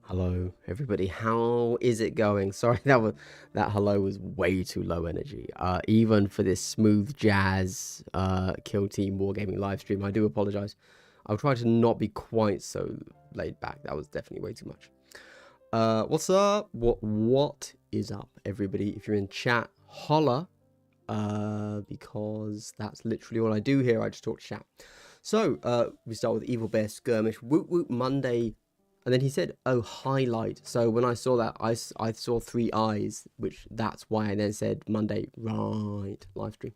Hello, everybody. How is it going? Sorry, that hello was way too low energy. Even for this smooth jazz Kill Team Wargaming live stream, I do apologize. I'll try to not be quite so laid back. That was definitely way too much. What's up? What is up, everybody? If you're in chat, holla. Because that's literally all I do here. I just talk to chat. So, we start with Evil Bear Skirmish. Woot Woot Monday. And then he said, oh, highlight. So when I saw that, I saw 3 eyes, which that's why I then said Monday, right, live stream.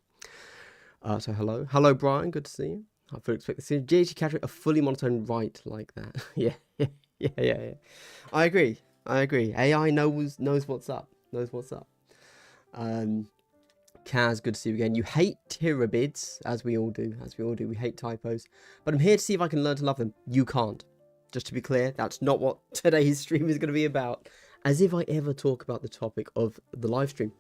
So hello. Hello, Brian. Good to see you. I fully expect to see JG catch a fully monotone right like that. yeah. I agree. AI knows what's up. Kaz, good to see you again. You hate Tyranids, as we all do. We hate typos. But I'm here to see if I can learn to love them. You can't. Just to be clear, that's not what today's stream is going to be about. As if I ever talk about the topic of the live stream.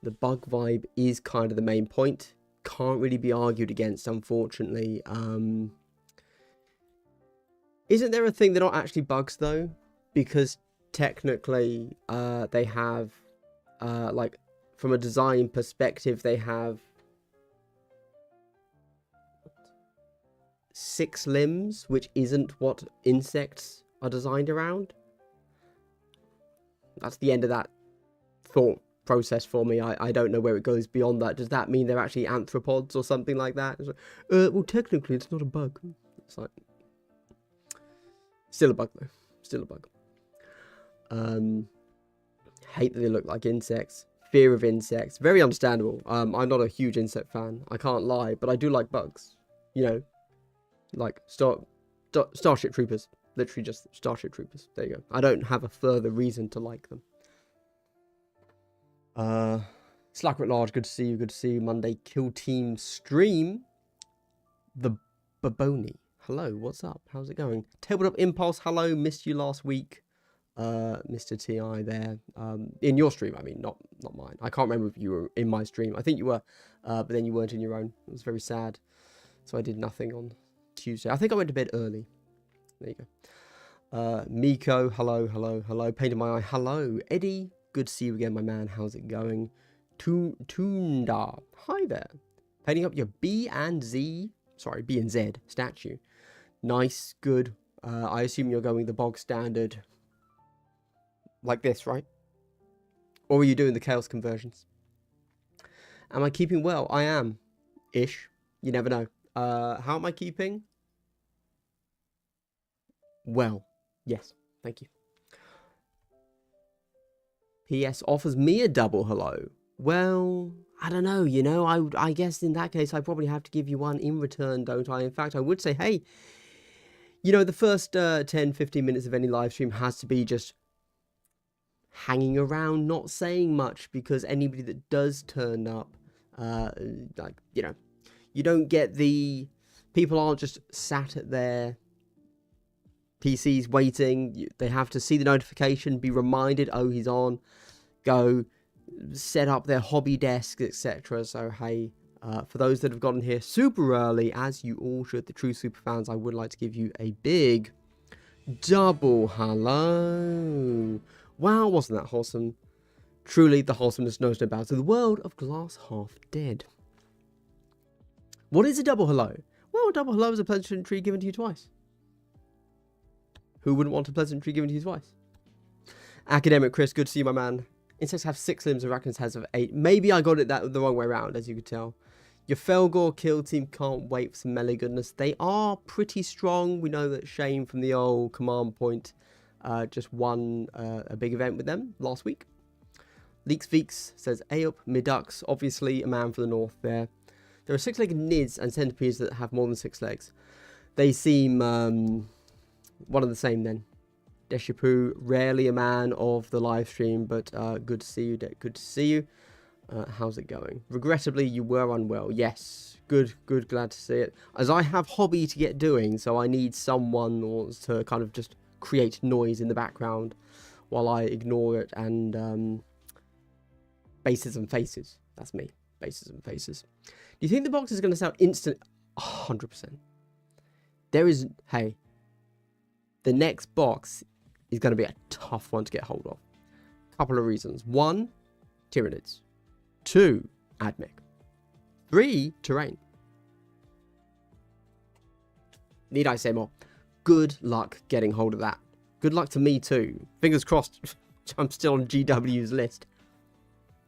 The bug vibe is kind of the main point. Can't really be argued against, unfortunately. Isn't there a thing they're not actually bugs, though? Because technically, they have, like, from a design perspective, they have 6 limbs, which isn't what insects are designed around. That's the end of that thought process for me. I don't know where it goes beyond that. Does that mean they're actually arthropods or something like that? It's like, well, technically, it's not a bug. It's like, still a bug, though. Still a bug. Hate that they look like insects. Fear of insects. Very understandable. I'm not a huge insect fan. I can't lie, but I do like bugs. You know, like Starship Troopers. Literally just Starship Troopers. There you go. I don't have a further reason to like them. Slacker at large, good to see you. Good to see you. Monday Kill Team stream. The Baboni. Hello, what's up? How's it going? Tabletop Impulse, hello. Missed you last week. Mr. TI there. In your stream, I mean, not mine. I can't remember if you were in my stream. I think you were, but then you weren't in your own. It was very sad. So I did nothing on Tuesday. I think I went to bed early. There you go. Miko, hello. Painted my eye, hello. Eddie, good to see you again, my man. How's it going? Tunda, hi there. Painting up your B and Z statue. Nice, good. I assume you're going the bog standard like this, right? Or are you doing the chaos conversions? Am I keeping well? I am. Ish. You never know. How am I keeping? Well, yes, thank you. PS offers me a double hello. Well, I don't know, you know, I guess in that case I probably have to give you one in return, don't I? In fact, I would say, hey, you know, the first 10-15 minutes of any live stream has to be just hanging around, not saying much, because anybody that does turn up, like, you know, you don't get the... People aren't just sat at their PCs waiting. They have to see the notification, be reminded, oh, he's on, go set up their hobby desk, etc. So, hey, for those that have gotten here super early, as you all should, the true super fans, I would like to give you a big double hello. Wow, wasn't that wholesome? Truly, the wholesomeness knows no bounds to the world of Glass Half Dead. What is a double hello? Well, a double hello is a pleasantry given to you twice. Who wouldn't want a pleasantry given to you twice? Academic Chris, good to see you, my man. Insects have 6 limbs, arachnids has 8. Maybe I got it the wrong way around, as you could tell. Your Felgor kill team can't wait for some melee goodness. They are pretty strong. We know that Shane from the old command point just won a big event with them last week. Leeks Veeks says, Ayup, Midux, obviously a man from the north there. There are 6-legged nids and centipedes that have more than 6 legs. They seem one of the same then. Deshipu, rarely a man of the live stream, but good to see you, good to see you. How's it going? Regrettably, you were unwell. Yes, good, glad to see it. As I have hobby to get doing, so I need someone to kind of just create noise in the background while I ignore it and bases and faces. That's me, bases and faces. Do you think the box is going to sell instant? 100%. There is, hey, the next box is going to be a tough one to get hold of. Couple of reasons. 1, Tyranids. 2, Admech. 3, Terrain. Need I say more? Good luck getting hold of that. Good luck to me too. Fingers crossed I'm still on GW's list.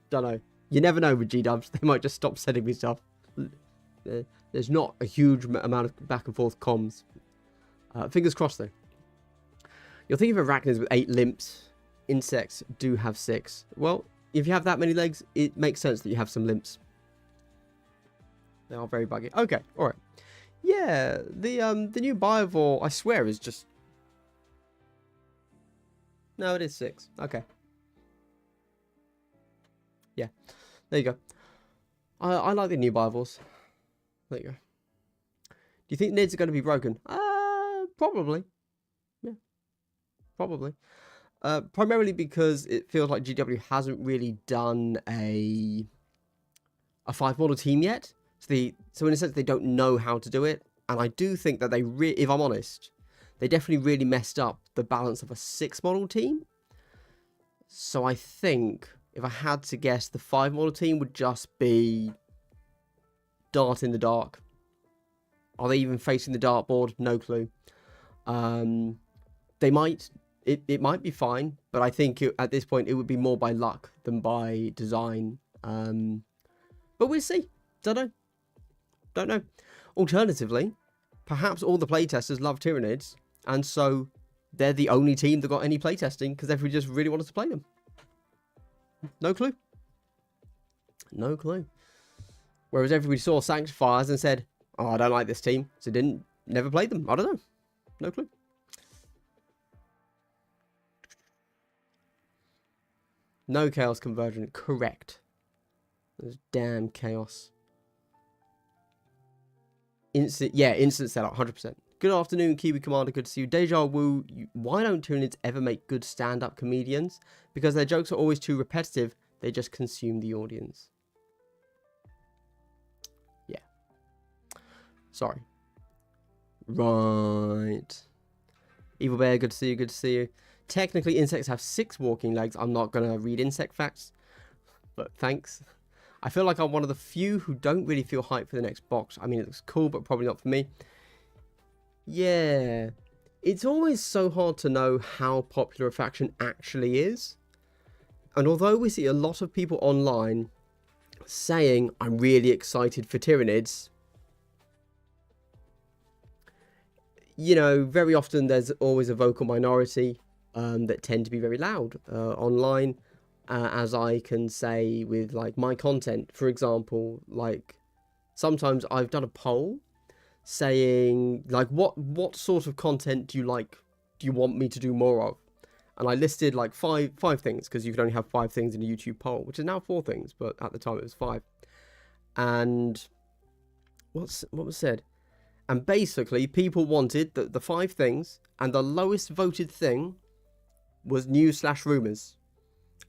Don't know. You never know with GWs. They might just stop sending me stuff. There's not a huge amount of back and forth comms. Fingers crossed though. You're thinking of arachnids with 8 limbs. Insects do have 6. Well, if you have that many legs, it makes sense that you have some limbs. They are very buggy. Okay, alright. Yeah, the new Biovore, I swear, is just... No, it is 6. Okay. Yeah, there you go. I like the new Biovores. There you go. Do you think Nids are going to be broken? Probably. Yeah, probably. Primarily because it feels like GW hasn't really done a 5-model team yet. So in a sense, they don't know how to do it. And I do think that if I'm honest, they definitely really messed up the balance of a 6-model team. So I think, if I had to guess, the 5-model team would just be dart in the dark. Are they even facing the dartboard? No clue. They might... It might be fine, but I think at this point, it would be more by luck than by design. But we'll see. Don't know. Alternatively, perhaps all the playtesters love Tyranids, and so they're the only team that got any playtesting because everybody just really wanted to play them. No clue. No clue. Whereas everybody saw Sanctifiers and said, oh, I don't like this team, so never played them. I don't know. No clue. No Chaos Conversion. Correct. Those damn Chaos. Instant sellout, 100%. Good afternoon, Kiwi Commander. Good to see you. Deja Wu, why don't Tyranids ever make good stand-up comedians? Because their jokes are always too repetitive. They just consume the audience. Yeah. Sorry. Right. Evil Bear, good to see you. Good to see you. Technically, insects have 6 walking legs. I'm not going to read insect facts, but thanks. I feel like I'm one of the few who don't really feel hyped for the next box. I mean, it looks cool, but probably not for me. Yeah. It's always so hard to know how popular a faction actually is. And although we see a lot of people online saying, I'm really excited for Tyranids, you know, very often there's always a vocal minority that tend to be very loud online. As I can say with like my content, for example, like sometimes I've done a poll saying like what sort of content do you want me to do more of, and I listed like five things, because you can only have 5 things in a YouTube poll, which is now 4 things, but at the time it was 5. And what was said, and basically people wanted the 5 things, and the lowest voted thing was news/rumors.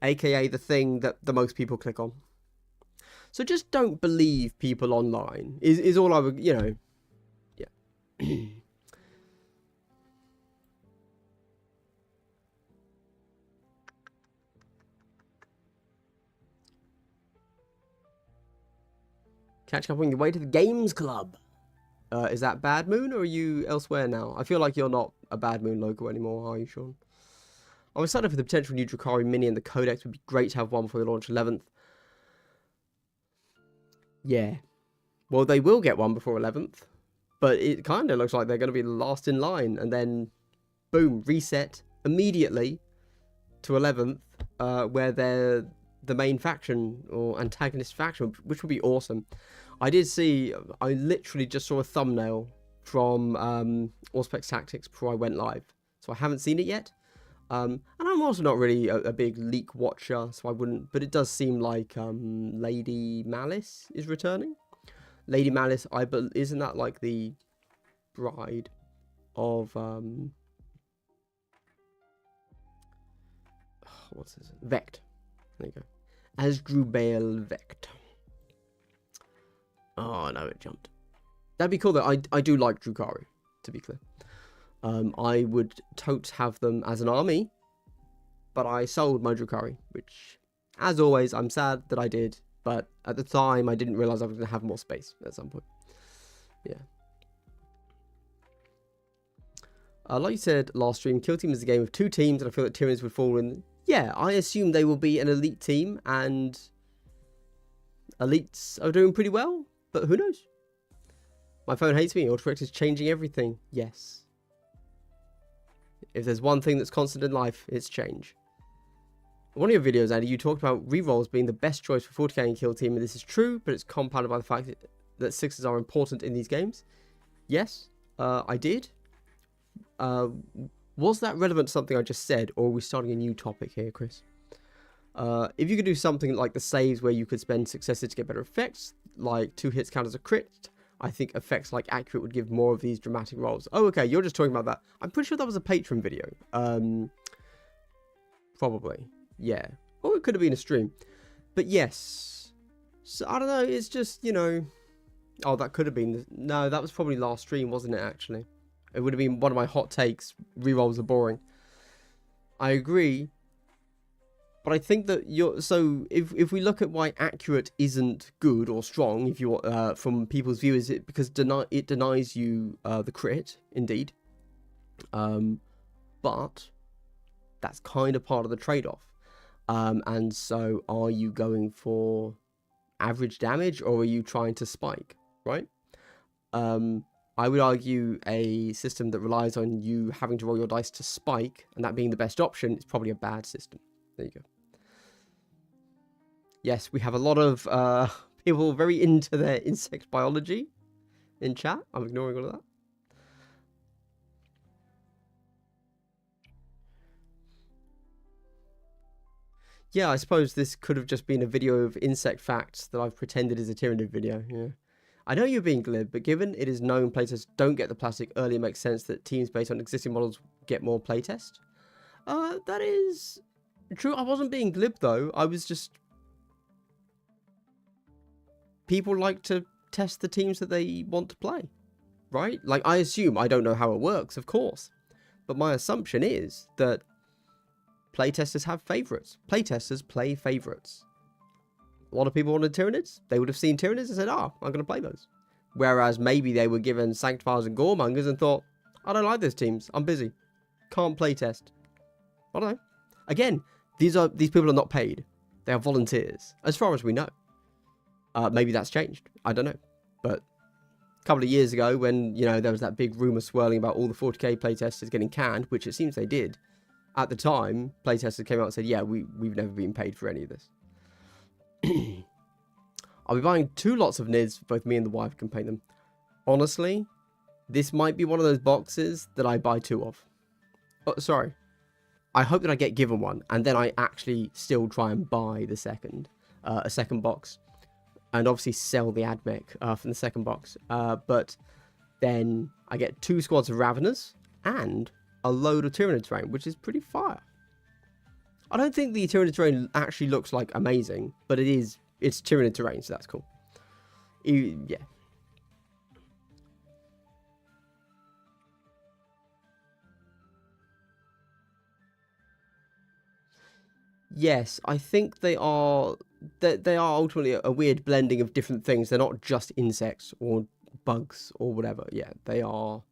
AKA the thing that the most people click on. So just don't believe people online, is all I would, you know, yeah. Catch up on your way to the games club. Is that Bad Moon, or are you elsewhere now? I feel like you're not a Bad Moon logo anymore, are you, Sean? I'm excited for the potential new Drukhari mini, and the Codex would be great to have one before they launch 11th. Yeah. Well, they will get one before 11th, but it kind of looks like they're going to be last in line, and then, boom, reset immediately to 11th, where they're the main faction, or antagonist faction, which would be awesome. I literally just saw a thumbnail from Auspex Tactics before I went live, so I haven't seen it yet. And I'm also not really a big leak watcher, so I wouldn't, but it does seem like Lady Malice is returning. Lady Malice, isn't that like the bride of what's this? Vect. There you go. Asdrubal Vect. Oh no, it jumped. That'd be cool though. I do like Drukhari, to be clear. I would totes have them as an army, but I sold my Drukhari, which, as always, I'm sad that I did, but at the time, I didn't realize I was going to have more space at some point. Yeah. Like you said last stream, Kill Team is a game of two teams, and I feel that Tyranids would fall in. Yeah, I assume they will be an elite team, and elites are doing pretty well, but who knows? My phone hates me. Autocorrect is changing everything. Yes. If there's one thing that's constant in life, it's change. In one of your videos, Andy, you talked about rerolls being the best choice for 40k and Kill Team, and this is true, but it's compounded by the fact that sixes are important in these games. Yes, I did. Was that relevant to something I just said, or are we starting a new topic here, Chris? If you could do something like the saves where you could spend successes to get better effects, like 2 hits count as a crit, I think effects like Accurate would give more of these dramatic rolls. Oh, okay, you're just talking about that. I'm pretty sure that was a Patreon video. Probably. Yeah. Or it could have been a stream. But yes. So, I don't know, it's just, you know... Oh, that could have been... No, that was probably last stream, wasn't it, actually? It would have been one of my hot takes. Rerolls are boring. I agree. But I think that so if we look at why Accurate isn't good or strong, if you from people's view, is it because it denies you the crit, indeed. But that's kind of part of the trade-off. And so are you going for average damage, or are you trying to spike, right? I would argue a system that relies on you having to roll your dice to spike, and that being the best option, is probably a bad system. There you go. Yes, we have a lot of people very into their insect biology in chat. I'm ignoring all of that. Yeah, I suppose this could have just been a video of insect facts that I've pretended is a Tyranid video. Yeah. I know you're being glib, but given it is known playtesters don't get the plastic early, it makes sense that teams based on existing models get more playtest. That is true. I wasn't being glib, though. I was just... People like to test the teams that they want to play, right? Like, I assume, I don't know how it works, of course, but my assumption is that playtesters have favourites. Playtesters play favourites. A lot of people wanted Tyranids. They would have seen Tyranids and said, I'm going to play those. Whereas maybe they were given Sanctifiers and Goremongers and thought, I don't like those teams. I'm busy. Can't playtest. I don't know. Again, these people are not paid. They are volunteers, as far as we know. Maybe that's changed. I don't know. But a couple of years ago, when there was that big rumor swirling about all the 40k playtesters getting canned, which it seems they did, at the time, playtesters came out and said, yeah, we've never been paid for any of this. I'll be buying 2 lots of NIDs. Both me and the wife can paint them. Honestly, this might be one of those boxes that I buy 2 of. Oh, sorry. I hope that I get given one, and then I actually still try and buy the a second box. And obviously sell the AdMech from the second box. But then I get 2 squads of Raveners and a load of Tyranid terrain, which is pretty fire. I don't think the Tyranid terrain actually looks like amazing, but it's Tyranid terrain, so that's cool. Yeah. Yes, I think they are ultimately a weird blending of different things. They're not just insects or bugs or whatever. Yeah, they are.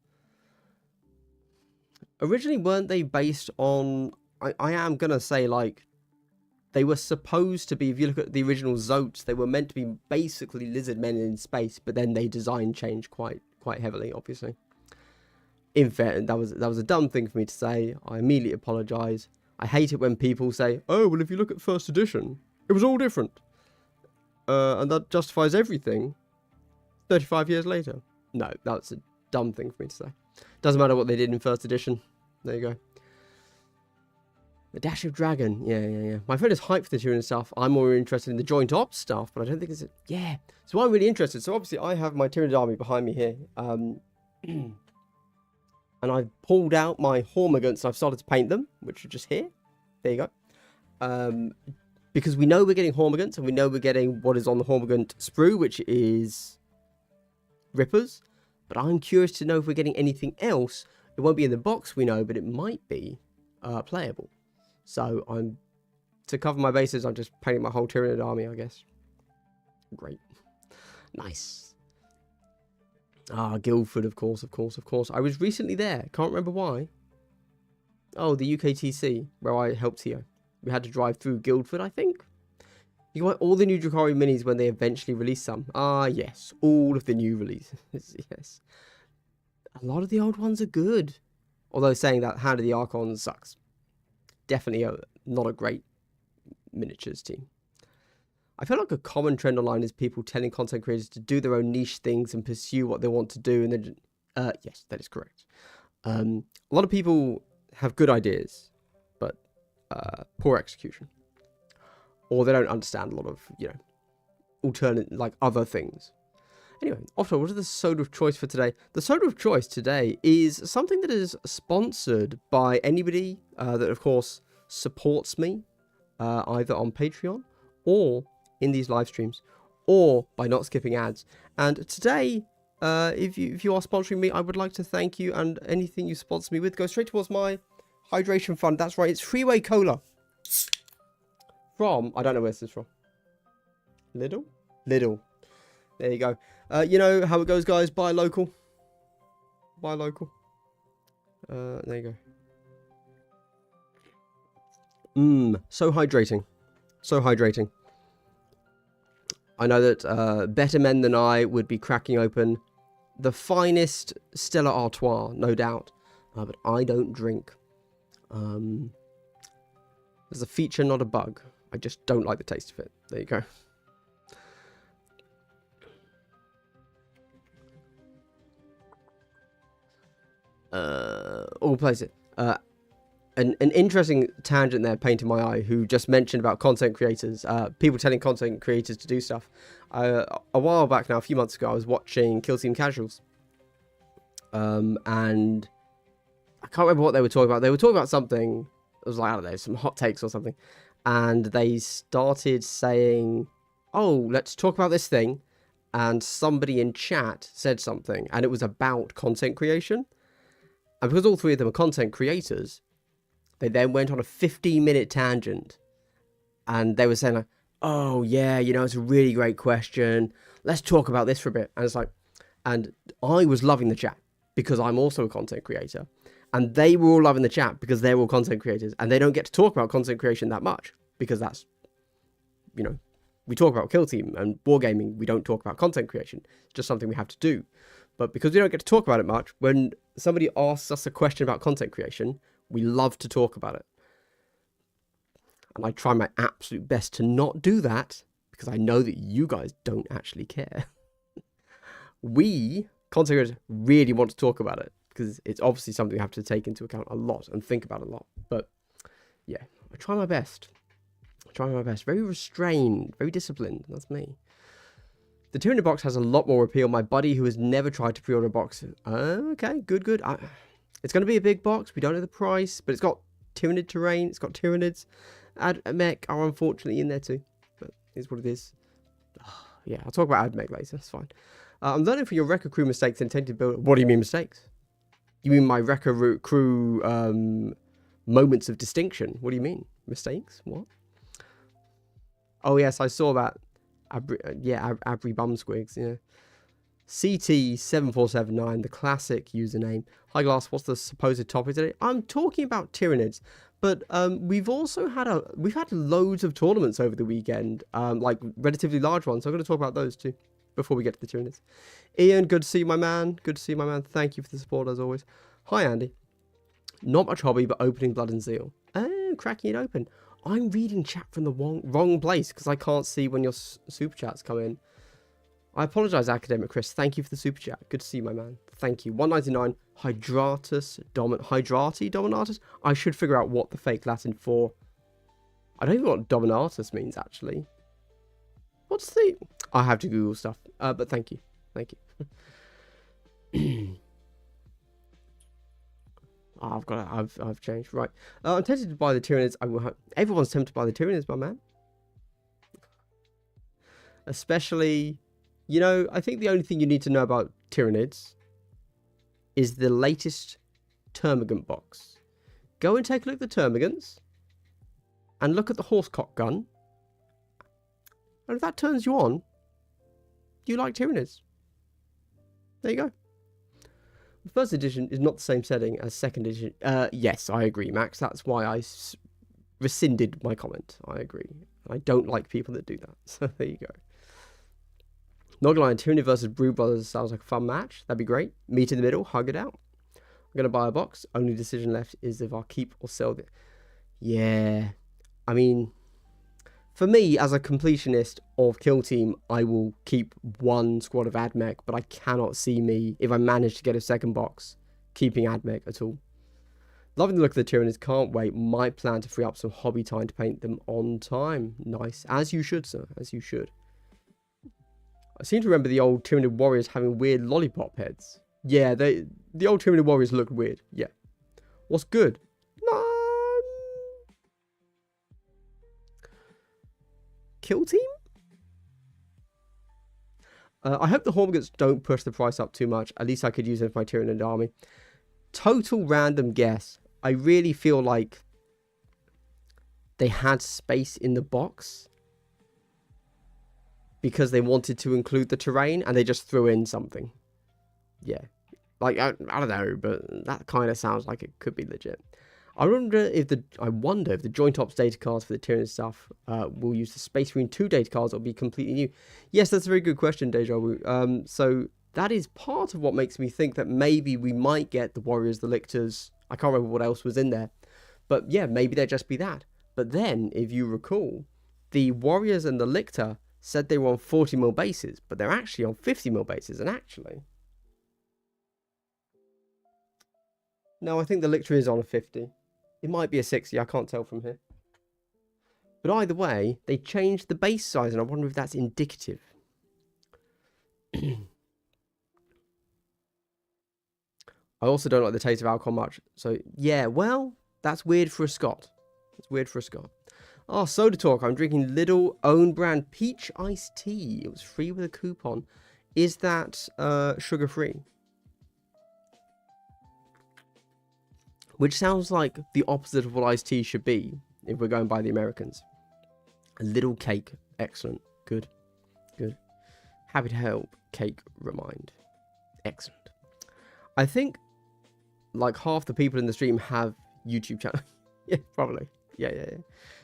Originally, weren't they based on... I am going to say, like, they were supposed to be, if you look at the original Zotes, they were meant to be basically lizard men in space, but then they design changed quite heavily, obviously. In fact, that was a dumb thing for me to say. I immediately apologise. I hate it when people say, oh, well, if you look at first edition, it was all different. And that justifies everything 35 years later. No, that's a dumb thing for me to say. Doesn't matter what they did in first edition. There you go. The Dash of Dragon. Yeah. My friend is hyped for the Tyranid stuff. I'm more interested in the joint ops stuff, but I don't think it's... Yeah. So I'm really interested. So obviously I have my Tyranid army behind me here. And I've pulled out my Hormigants and I've started to paint them, which are just here. There you go. Because we know we're getting Hormigants and we know we're getting what is on the Hormigant sprue, which is Rippers. But I'm curious to know if we're getting anything else It won't be in the box, we know, but it might be playable. So to cover my bases, I'm just painting my whole Tyranid army, I guess. Great. Nice. Ah, Guildford, of course. I was recently there. Can't remember why. Oh, the UKTC, where I helped Theo. We had to drive through Guildford, I think. You got all the new Drukhari minis when they eventually release some. Ah, yes. All of the new releases. Yes. A lot of the old ones are good. Although saying that, Hand of the Archon sucks. Definitely not a great miniatures team. I feel like a common trend online is people telling content creators to do their own niche things and pursue what they want to do. And then, yes, that is correct. A lot of people have good ideas, but poor execution. Or they don't understand a lot of, alternate, like other things. Anyway, Otto, what is the soda of choice for today? The soda of choice today is something that is sponsored by anybody that, of course, supports me, either on Patreon or in these live streams, or by not skipping ads. And today, if you are sponsoring me, I would like to thank you, and anything you sponsor me with goes straight towards my hydration fund. That's right, it's Freeway Cola. From, I don't know where this is from. Lidl? Lidl. There you go. You know how it goes, guys. Buy local. Buy local. There you go. So hydrating. So hydrating. I know that better men than I would be cracking open the finest Stella Artois, no doubt. But I don't drink. There's a feature, not a bug. I just don't like the taste of it. There you go. All place it. An interesting tangent there, painting my eye, who just mentioned about content creators, people telling content creators to do stuff. A while back now, a few months ago, I was watching Kill Team Casuals. And I can't remember what they were talking about. They were talking about something, it was like, I don't know, some hot takes or something. And they started saying, oh, let's talk about this thing. And somebody in chat said something, and it was about content creation. And because all three of them are content creators, they then went on a 15-minute tangent. And they were saying, like, oh, yeah, it's a really great question. Let's talk about this for a bit. And it's like, and I was loving the chat because I'm also a content creator. And they were all loving the chat because they're all content creators. And they don't get to talk about content creation that much because that's, we talk about Kill Team and wargaming. We don't talk about content creation. It's just something we have to do. But because we don't get to talk about it much, when somebody asks us a question about content creation, we love to talk about it. And I try my absolute best to not do that because I know that you guys don't actually care. We, content creators, really want to talk about it because it's obviously something we have to take into account a lot and think about a lot. But yeah, I try my best. Very restrained, very disciplined. That's me. The Tyranid box has a lot more appeal. My buddy who has never tried to pre-order a box. Okay, good. It's going to be a big box. We don't know the price, but it's got Tyranid terrain. It's got Tyranids. Admech are unfortunately in there too, but it's what it is. Yeah, I'll talk about Admech later. That's fine. I'm learning from your Wrecker crew mistakes and intending to build. What do you mean mistakes? You mean my Wrecker crew moments of distinction? What do you mean mistakes? What? Oh yes, I saw that. Abri Bumsquigs, yeah. CT7479, the classic username. Hi Glass, what's the supposed topic today? I'm talking about Tyranids, but we've had loads of tournaments over the weekend, like relatively large ones. So I'm going to talk about those too before we get to the Tyranids. Ian, good to see you, my man. Thank you for the support as always. Hi Andy. Not much hobby, but opening Blood and Zeal. Oh, cracking it open. I'm reading chat from the wrong place because I can't see when your super chats come in. I apologise, Academic Chris. Thank you for the super chat. Good to see you, my man. Thank you. 199. Hydrati Dominatus? I should figure out what the fake Latin for. I don't even know what Dominatus means, actually. What's the... I have to Google stuff. But thank you. Thank you. Oh, I've changed. Right. I'm tempted to buy the Tyranids. Everyone's tempted to buy the Tyranids, my man. Especially, I think the only thing you need to know about Tyranids is the latest Termagant box. Go and take a look at the Termagants. And look at the horsecock gun. And if that turns you on, you like Tyranids. There you go. The first edition is not the same setting as second edition. Yes, I agree, Max. That's why I rescinded my comment. I agree. I don't like people that do that. So there you go. Not gonna lie, Tyranid versus Brew Brothers sounds like a fun match. That'd be great. Meet in the middle, hug it out. I'm gonna buy a box. Only decision left is if I'll keep or sell it. Yeah. I mean, for me, as a completionist of Kill Team, I will keep one squad of AdMech, but I cannot see me, if I manage to get a second box, keeping AdMech at all. Loving the look of the Tyranids, can't wait. Might plan to free up some hobby time to paint them on time. Nice. As you should, sir. As you should. I seem to remember the old Tyranid warriors having weird lollipop heads. Yeah, the old Tyranid warriors looked weird. Yeah. What's good? Kill Team? I hope the Hormagates don't push the price up too much. At least I could use them for my Tyranid army. Total random guess. I really feel like they had space in the box because they wanted to include the terrain and they just threw in something. Yeah. Like, I don't know, but that kind of sounds like it could be legit. I wonder if the Joint Ops data cards for the Tyranid stuff will use the Space Marine 2 data cards or be completely new. Yes, that's a very good question, Deja Vu. So that is part of what makes me think that maybe we might get the Warriors, the Lictors. I can't remember what else was in there. But yeah, maybe they'd just be that. But then, if you recall, the Warriors and the Lictor said they were on 40mm bases, but they're actually on 50mm bases. And actually, no, I think the Lictor is on a 50. It might be a 60, I can't tell from here. But either way, they changed the base size, and I wonder if that's indicative. I also don't like the taste of alcohol much. So, yeah, well, that's weird for a Scot. It's weird for a Scot. Oh, Soda Talk. I'm drinking Lidl own brand peach iced tea. It was free with a coupon. Is that sugar-free? Which sounds like the opposite of what iced tea should be, if we're going by the Americans. A little cake. Excellent. Good. Good. Happy to help. Cake remind. Excellent. I think, like, half the people in the stream have YouTube channels. Yeah, probably. Yeah.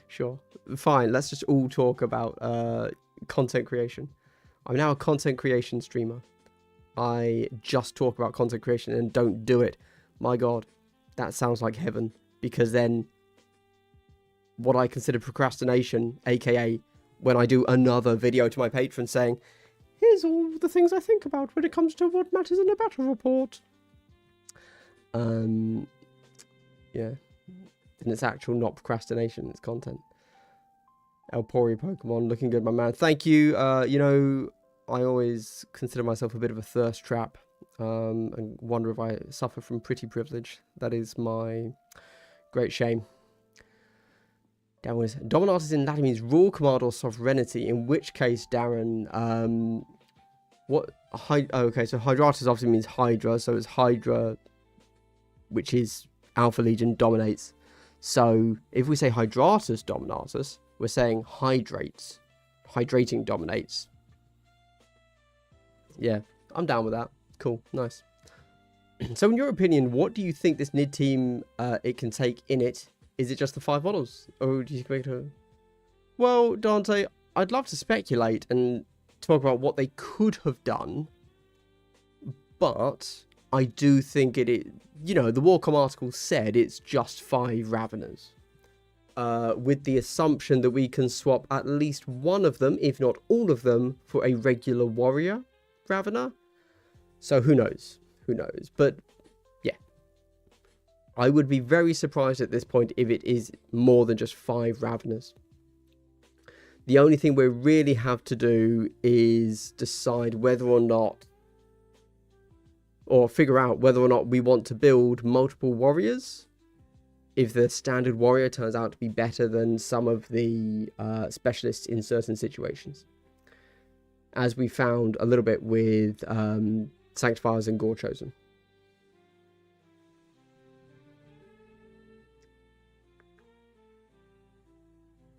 Sure. Fine. Let's just all talk about content creation. I'm now a content creation streamer. I just talk about content creation and don't do it. My God. That sounds like heaven, because then what I consider procrastination, aka when I do another video to my patrons saying, here's all the things I think about when it comes to what matters in a battle report. Yeah. And it's actual not procrastination, it's content. El Pori Pokemon, looking good, my man. Thank you. You know, I always consider myself a bit of a thirst trap. And wonder if I suffer from pretty privilege. That is my great shame. Darren was Dominatus in Latin means rule, command, or sovereignty. In which case, Darren, okay, so Hydratus obviously means Hydra, so it's Hydra, which is Alpha Legion dominates. So if we say Hydratus Dominatus, we're saying hydrates, hydrating dominates. Yeah, I'm down with that. Cool, nice. So in your opinion, what do you think this NID team it can take in it? Is it just the 5 models? Or do you expect her? Well, Dante, I'd love to speculate and talk about what they could have done. But I do think you know, the Warcom article said it's just 5 Raveners. With the assumption that we can swap at least one of them, if not all of them, for a regular warrior Ravener. So who knows? Who knows? But yeah, I would be very surprised at this point if it is more than just 5 Raveners. The only thing we really have to do is decide whether or not, or figure out whether or not we want to build multiple warriors. If the standard warrior turns out to be better than some of the specialists in certain situations. As we found a little bit with Sanctifiers and Gore Chosen.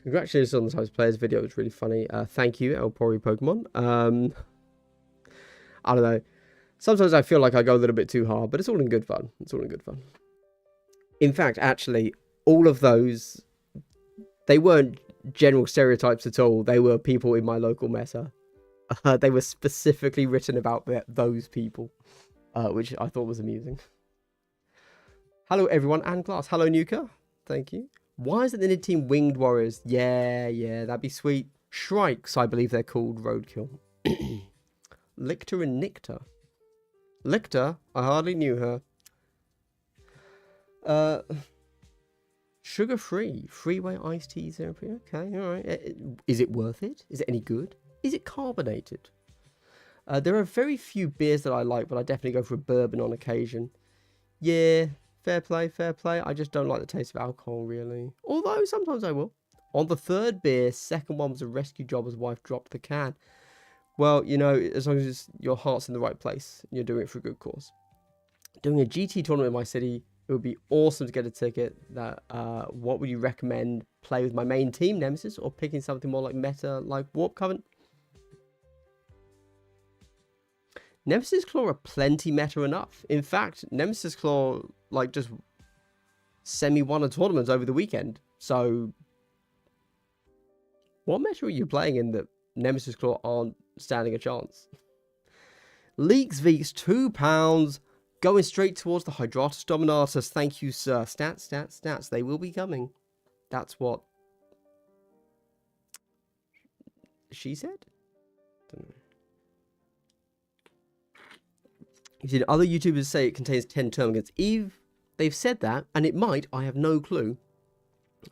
Congratulations on the Types of Players video. It was really funny. Thank you, El Pori Pokemon. I don't know. Sometimes I feel like I go a little bit too hard, but it's all in good fun. It's all in good fun. In fact, actually, all of those, they weren't general stereotypes at all. They were people in my local meta. They were specifically written about those people, which I thought was amusing. Hello, everyone, and Glass. Hello, Nuka. Thank you. Why is it the Nid team Winged Warriors? Yeah, that'd be sweet. Shrikes, I believe they're called. Roadkill. Lictor and Nictor. Lictor, I hardly knew her. Sugar-free. Freeway iced tea therapy. Okay, alright. Is it worth it? Is it any good? Is it carbonated? There are very few beers that I like, but I definitely go for a bourbon on occasion. Yeah, fair play, fair play. I just don't like the taste of alcohol, really. Although, sometimes I will. On the third beer, second one was a rescue jobber's wife dropped the can. Well, you know, as long as your heart's in the right place, you're doing it for a good cause. Doing a GT tournament in my city, it would be awesome to get a ticket. What would you recommend? Play with my main team, Nemesis, or picking something more like meta, like Warp Covenant? Nemesis Claw are plenty meta enough. In fact, Nemesis Claw, like, just semi-won a tournament over the weekend. So, what meta are you playing in that Nemesis Claw aren't standing a chance? Leaks Veeks, £2. Going straight towards the Hydratus Dominatus. Thank you, sir. Stats, stats, stats. They will be coming. That's what she said? Don't know. You've seen other YouTubers say it contains 10 termagants. Eve, they've said that, and it might. I have no clue.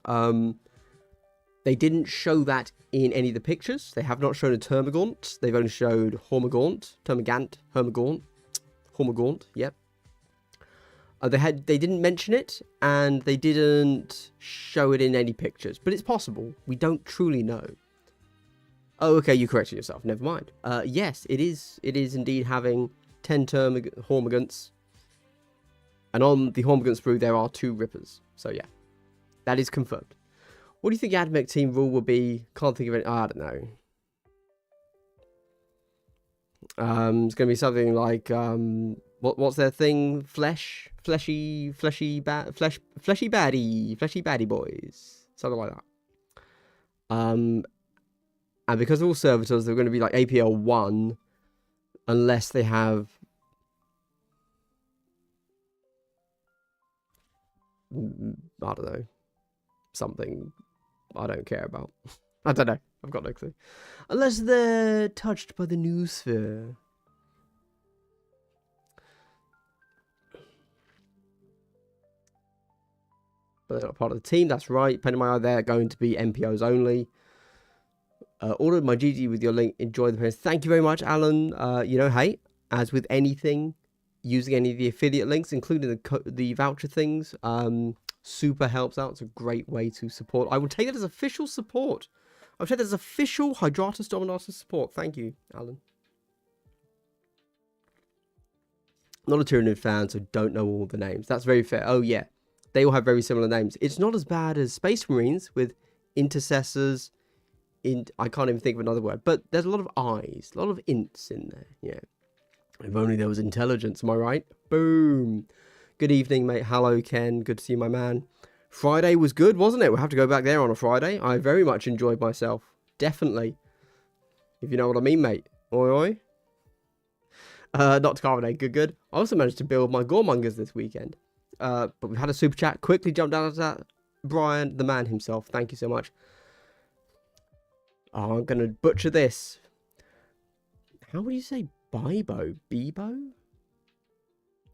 They didn't show that in any of the pictures. They have not shown a termagant. They've only showed Hormagaunt, Termagant, Hormagaunt, yep. They didn't mention it, and they didn't show it in any pictures. But it's possible. We don't truly know. Oh, okay, you corrected yourself. Never mind. Yes, it is indeed having 10 Hormagants. And on the Hormagant sprue, there are 2 Rippers. So, yeah. That is confirmed. What do you think Admech team rule will be? Can't think of it. I don't know. It's going to be something like, what's their thing? Fleshy baddie boys. Something like that. And because of all servitors, they're going to be like APL 1, unless they have, I don't know, something I don't care about. I don't know. I've got no clue. Unless they're touched by the noosphere. But they're not part of the team. That's right. Pen in my eye, they're going to be MPOs only. Ordered my GG with your link. Enjoy the players. Thank you very much, Alan. You know, hey, as with anything, using any of the affiliate links, including the voucher things, super helps out. It's a great way to support. I would take that as official support. I would take that as official Hydratus Dominatus support. Thank you, Alan. Not a Tyranid fan, so don't know all the names. That's very fair. Oh, yeah. They all have very similar names. It's not as bad as Space Marines with intercessors. I can't even think of another word. But there's a lot of I's. A lot of ints in there. Yeah. If only there was intelligence. Am I right? Boom. Good evening, mate. Hello, Ken. Good to see you, my man. Friday was good, wasn't it? We'll have to go back there on a Friday. I very much enjoyed myself. Definitely. If you know what I mean, mate. Oi, oi. Not to carbonate. Good, good. I also managed to build my Goremongers this weekend. But we've had a super chat. Quickly jump down to that. Brian, the man himself. Thank you so much. Oh, I'm going to butcher this. How would you say Bibo? Bebo?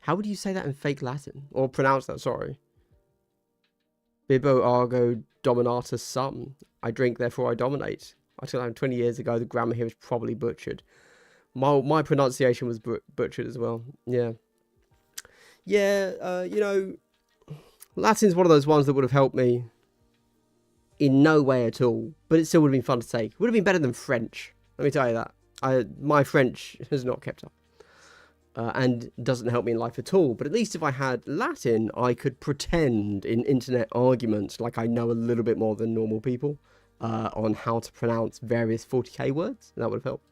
How would you say that in fake Latin? Or pronounce that, sorry. Bibo Argo Dominatus Sum. I drink, therefore I dominate. I took that 20 years ago. The grammar here was probably butchered. My pronunciation was butchered as well. Yeah. Yeah, you know, Latin's one of those ones that would have helped me in no way at all. But it still would have been fun to take. Would have been better than French. Let me tell you that. My French has not kept up. And doesn't help me in life at all. But at least if I had Latin, I could pretend in internet arguments like I know a little bit more than normal people. on how to pronounce various 40k words. That would have helped.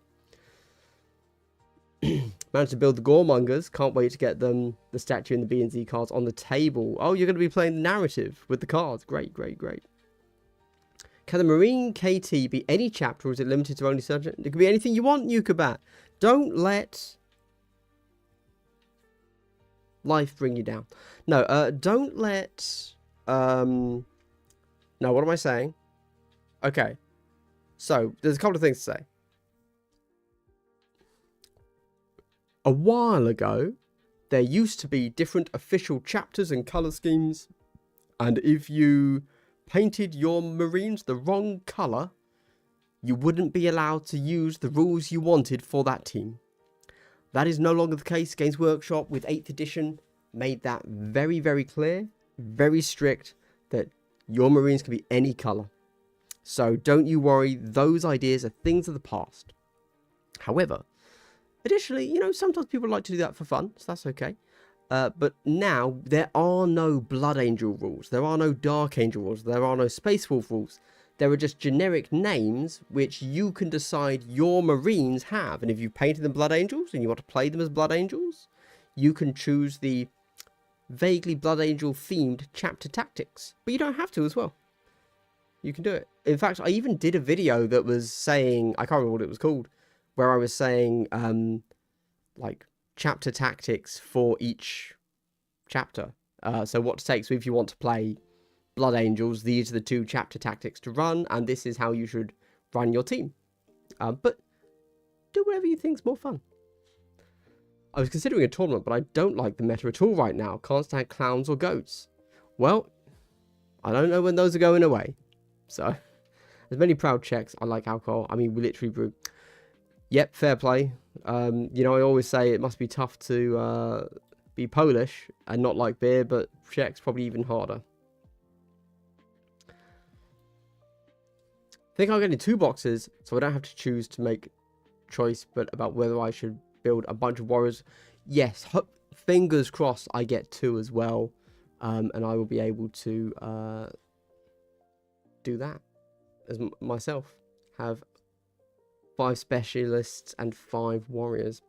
Managed to build the Goremongers. Can't wait to get them, the statue and the B and Z cards on the table. Oh, you're going to be playing the narrative with the cards. Great, great, great. Can the Marine KT be any chapter, or is it limited to only certain? It could be anything you want, Yukabat. Don't let life bring you down. No, don't let... No, what am I saying? Okay. So, there's a couple of things to say. A while ago, there used to be different official chapters and colour schemes. And if you painted your Marines the wrong colour, you wouldn't be allowed to use the rules you wanted for that team. That is no longer the case. Games Workshop with 8th edition made that very, very clear, very strict, that your Marines can be any colour. So don't you worry, those ideas are things of the past. However, additionally, you know, sometimes people like to do that for fun, so that's okay. But now, there are no Blood Angel rules, there are no Dark Angel rules, there are no Space Wolf rules. There are just generic names which you can decide your Marines have. And if you painted them Blood Angels and you want to play them as Blood Angels, you can choose the vaguely Blood Angel themed chapter tactics. But you don't have to as well. You can do it. In fact, I even did a video that was saying, I can't remember what it was called, where I was saying, like, chapter tactics for each chapter. So what to take. So if you want to play Blood Angels, these are the 2 chapter tactics to run, and this is how you should run your team. But do whatever you think's more fun. I was considering a tournament, but I don't like the meta at all right now. Can't stand clowns or goats. Well, I don't know when those are going away. So, as many proud Czechs, I like alcohol. I mean, we literally brew. Yep, fair play. You know, I always say it must be tough to be Polish and not like beer, but Czech's probably even harder. I think I'll get in 2 boxes, so I don't have to choose to make choice, but about whether I should build a bunch of warriors. Yes, fingers crossed I get 2 as well, and I will be able to do that as myself. Have 5 specialists and 5 warriors.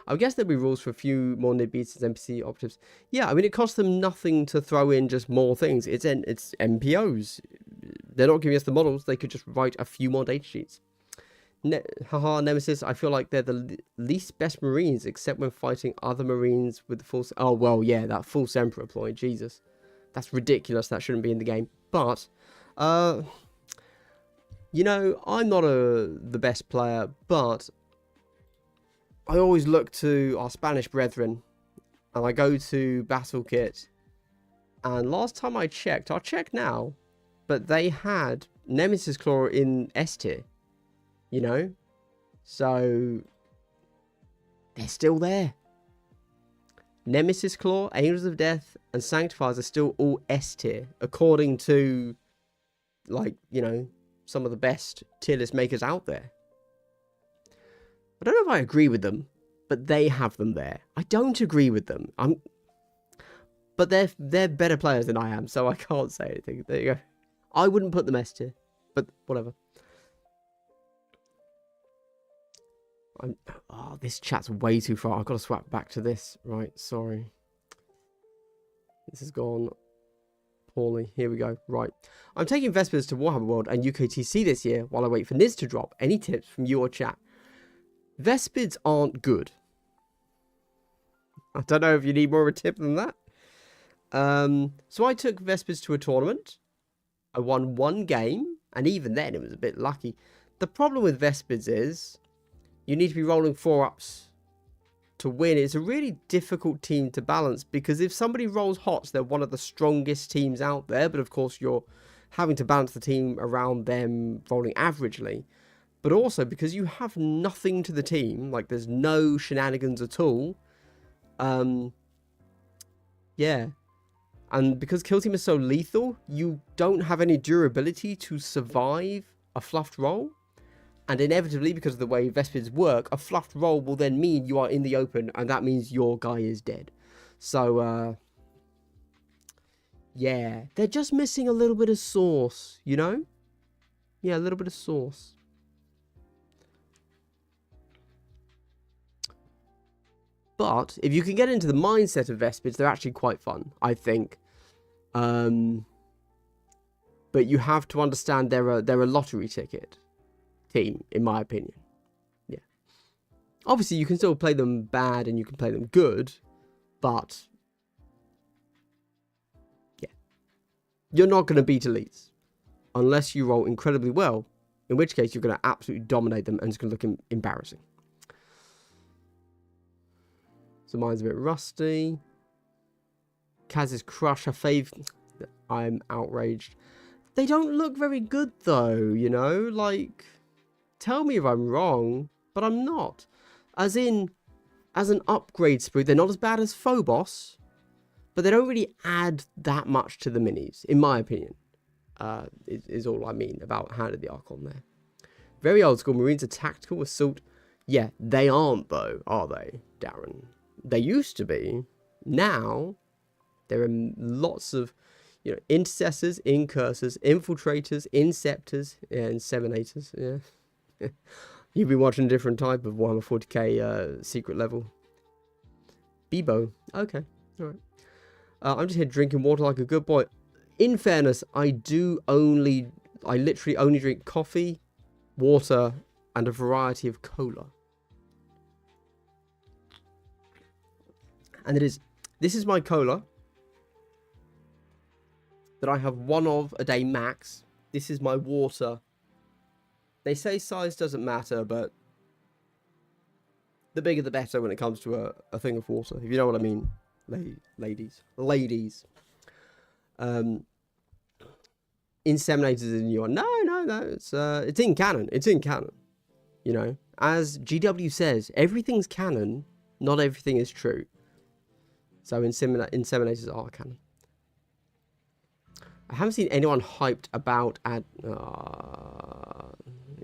I guess there'll be rules for a few more nib-beaters, NPC operatives. Yeah, I mean, it costs them nothing to throw in just more things. It's MPOs. They're not giving us the models. They could just write a few more data sheets. Haha, Nemesis, I feel like they're the least best Marines, except when fighting other Marines with the full... Oh, well, yeah, that false Emperor ploy. Jesus. That's ridiculous. That shouldn't be in the game. But, you know, I'm not the best player, but I always look to our Spanish brethren, and I go to Battle Kit, and last time I checked, I'll check now, but they had Nemesis Claw in S tier, you know, so they're still there. Nemesis Claw, Angels of Death, and Sanctifiers are still all S tier, according to, like, you know, some of the best tier list makers out there. I don't know if I agree with them, but they have them there. I don't agree with them. But they're better players than I am, so I can't say anything. There you go. I wouldn't put them S tier, but whatever. Oh, this chat's way too far. I've got to swap back to this. Right, sorry. This has gone poorly. Here we go. Right. I'm taking Vespers to Warhammer World and UKTC this year while I wait for Niz to drop. Any tips from you or chat? Vespids aren't good. I don't know if you need more of a tip than that. So I took Vespers to a tournament. I won 1 game, and even then it was a bit lucky. The problem with Vespids is you need to be rolling 4-ups to win. It's a really difficult team to balance, because if somebody rolls hots, they're one of the strongest teams out there, but of course you're having to balance the team around them rolling averagely. But also because you have nothing to the team, like there's no shenanigans at all. Yeah. And because Kill Team is so lethal, you don't have any durability to survive a fluffed roll. And inevitably, because of the way Vespids work, a fluffed roll will then mean you are in the open, and that means your guy is dead. So, yeah. They're just missing a little bit of sauce, you know? Yeah, a little bit of sauce. But if you can get into the mindset of Vespids, they're actually quite fun, I think. But you have to understand they're a lottery ticket team, in my opinion. Yeah. Obviously, you can still play them bad and you can play them good, but yeah, you're not going to beat elites unless you roll incredibly well, in which case you're going to absolutely dominate them and it's going to look embarrassing. So mine's a bit rusty. Kaz's Crush, her fave. I'm outraged. They don't look very good though, you know? Like, tell me if I'm wrong, but I'm not. As in, as an upgrade sprue, they're not as bad as Phobos, but they don't really add that much to the minis, in my opinion. Is all I mean about Hand of the Archon there. Very old school. Marines are tactical assault. Yeah, they aren't though, are they, Darren? They used to be. Now, there are lots of, you know, intercessors, incursors, infiltrators, inceptors, yeah, inseminators. Yeah, you've been watching a different type of Warhammer 40k secret level. Bebo. Okay, all right. I'm just here drinking water like a good boy. In fairness, I literally only drink coffee, water, and a variety of cola. And this is my cola that I have one of a day max. This is my water. They say size doesn't matter, but the bigger the better when it comes to a thing of water, if you know what I mean, ladies. Inseminators is a new one. No, it's in canon. It's in canon. You know, as GW says, everything's canon, not everything is true. So inseminators are canon. I haven't seen anyone hyped about it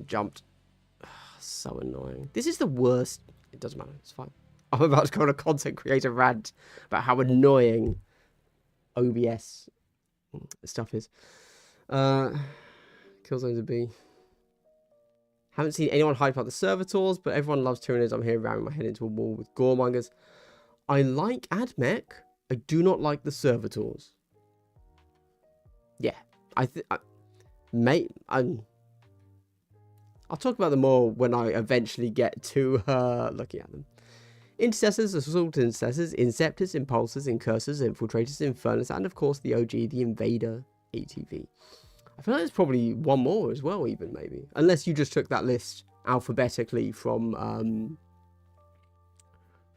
jumped. So annoying. This is the worst. It doesn't matter. It's fine. I'm about to go on a content creator rant about how annoying OBS stuff is. Killzones a B. Haven't seen anyone hype up the servitors, but everyone loves Tyranids. I'm here ramming my head into a wall with goremongers. I like Admech. I do not like the servitors. Yeah, I'll talk about them more when I eventually get to looking at them. Intercessors, assault intercessors, inceptors, impulsors, incursors, infiltrators, infernus, and of course the OG, the invader ATV. I feel like there's probably one more as well, even maybe, unless you just took that list alphabetically from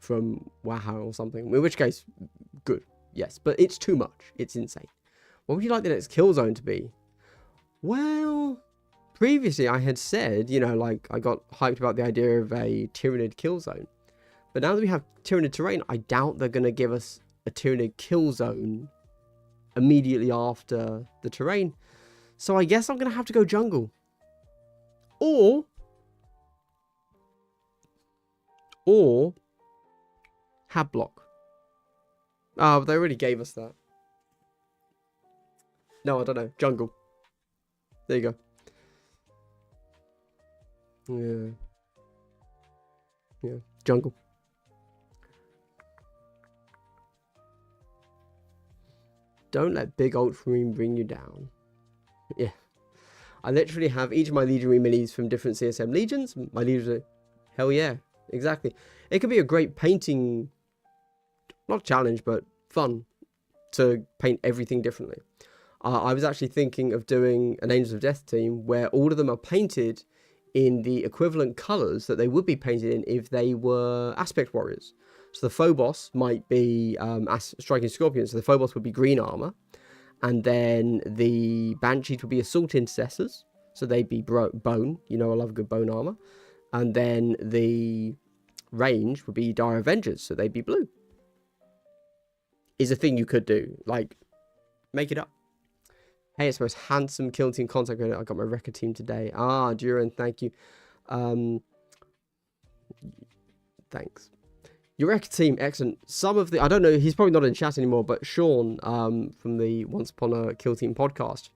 Warhammer or something. In which case, good, yes, but it's too much. It's insane. What would you like the next kill zone to be? Well, previously I had said, you know, like I got hyped about the idea of a Tyranid kill zone. But now that we have Tyranid terrain, I doubt they're going to give us a Tyranid kill zone immediately after the terrain. So I guess I'm going to have to go jungle. Or Hab block. Oh, they already gave us that. No, I don't know. Jungle. There you go. Yeah. Jungle. Don't let big ultramarine bring you down. Yeah. I literally have each of my legionary minis from different CSM legions. My legions are... Hell yeah. Exactly. It could be a great painting... Not challenge, but fun. To paint everything differently. I was actually thinking of doing an Angels of Death team where all of them are painted in the equivalent colours that they would be painted in if they were Aspect Warriors. So the Phobos might be Striking Scorpions, so the Phobos would be green armour. And then the Banshees would be Assault Intercessors, so they'd be bone. You know I love a good bone armour. And then the Range would be Dire Avengers, so they'd be blue. Is a thing you could do. Like, make it up. Hey, it's the most handsome kill team contact creator. I got my record team today. Ah, Duran, thank you. Thanks. Your record team, excellent. Some of the, I don't know, he's probably not in chat anymore, but Sean from the Once Upon a Kill Team podcast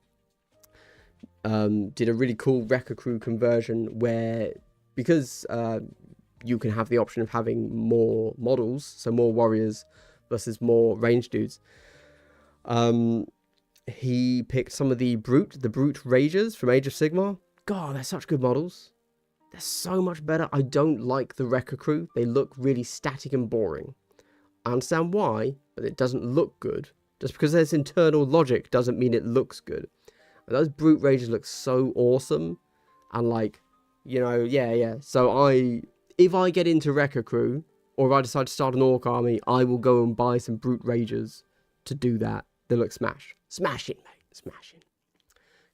did a really cool Wrecker Crew conversion where, because you can have the option of having more models, so more warriors versus more ranged dudes, he picked some of the Brute Ragers from Age of Sigmar. God, they're such good models. They're so much better. I don't like the Wrecker Crew. They look really static and boring. I understand why, but it doesn't look good. Just because there's internal logic doesn't mean it looks good. And those Brute Ragers look so awesome. And like, you know, yeah. So if I get into Wrecker Crew, or if I decide to start an Orc army, I will go and buy some Brute Ragers to do that. They look smash. Smashing, mate. Smashing.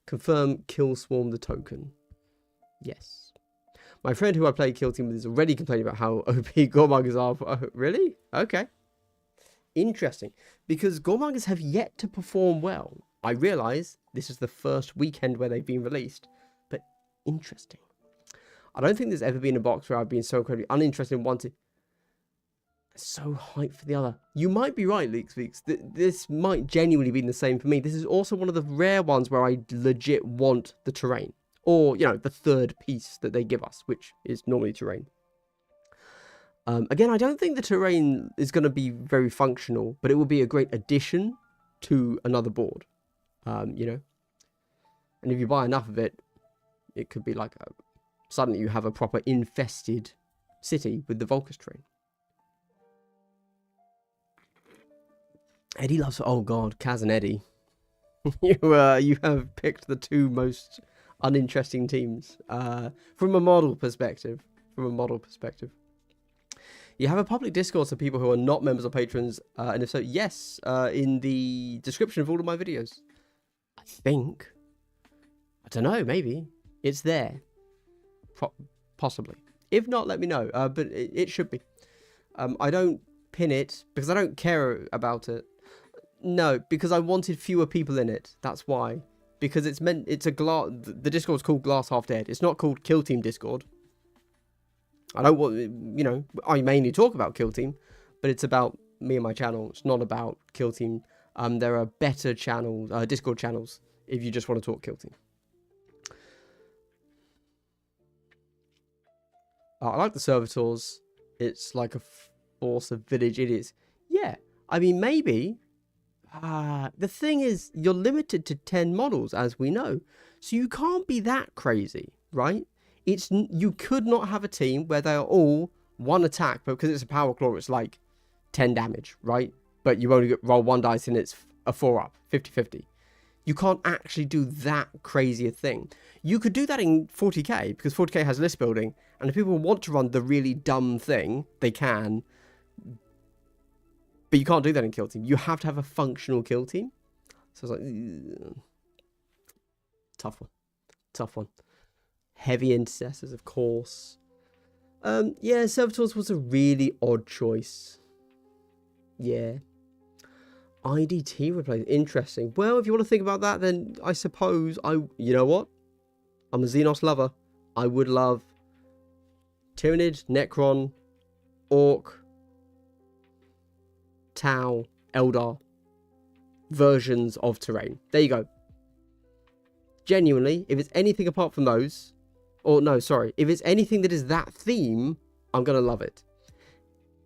Confirm Kill Swarm the token. Yes. My friend who I play Kill Team with is already complaining about how OP Goremongers are. Oh, really? Okay. Interesting. Because Goremongers have yet to perform well. I realise this is the first weekend where they've been released. But interesting. I don't think there's ever been a box where I've been so incredibly uninterested in one to... So hyped for the other. You might be right, Leaks. This might genuinely be the same for me. This is also one of the rare ones where I legit want the terrain. Or, you know, the third piece that they give us, which is normally terrain. Again, I don't think the terrain is going to be very functional, but it will be a great addition to another board. You know. And if you buy enough of it, it could be like suddenly you have a proper infested city with the Volcus terrain. Eddie loves... Oh god, Kaz and Eddie. You have picked the two most uninteresting teams from a model perspective. You have a public Discord for people who are not members or patrons, and if so, yes, in the description of all of my videos. I think. I don't know, maybe. It's there. Possibly. If not, let me know, but it should be. I don't pin it because I don't care about it. No, because I wanted fewer people in it. That's why. Because it's a the Discord's called Glass Half Dead. It's not called Kill Team Discord. I don't want, you know, I mainly talk about Kill Team, but it's about me and my channel. It's not about Kill Team. There are better channels, Discord channels, if you just want to talk Kill Team. I like the servitors. It's like a force of village idiots. Yeah, I mean, maybe. The thing is, you're limited to 10 models, as we know. So you can't be that crazy, right? You could not have a team where they are all one attack, but because it's a power claw, it's like 10 damage, right? But you only roll one dice and it's a 4-up, 50-50. You can't actually do that crazy a thing. You could do that in 40k, because 40k has list building, and if people want to run the really dumb thing, they can. But you can't do that in Kill Team. You have to have a functional Kill Team. So it's like... Tough one. Heavy Intercessors, of course. Yeah, Servitors was a really odd choice. Yeah. IDT replacement. Interesting. Well, if you want to think about that, then I suppose you know what? I'm a Xenos lover. I would love Tyranid, Necron, Orc, Tau, Eldar versions of terrain. There you go. Genuinely, if it's anything apart from those, or no, sorry, if it's anything that is that theme, I'm going to love it.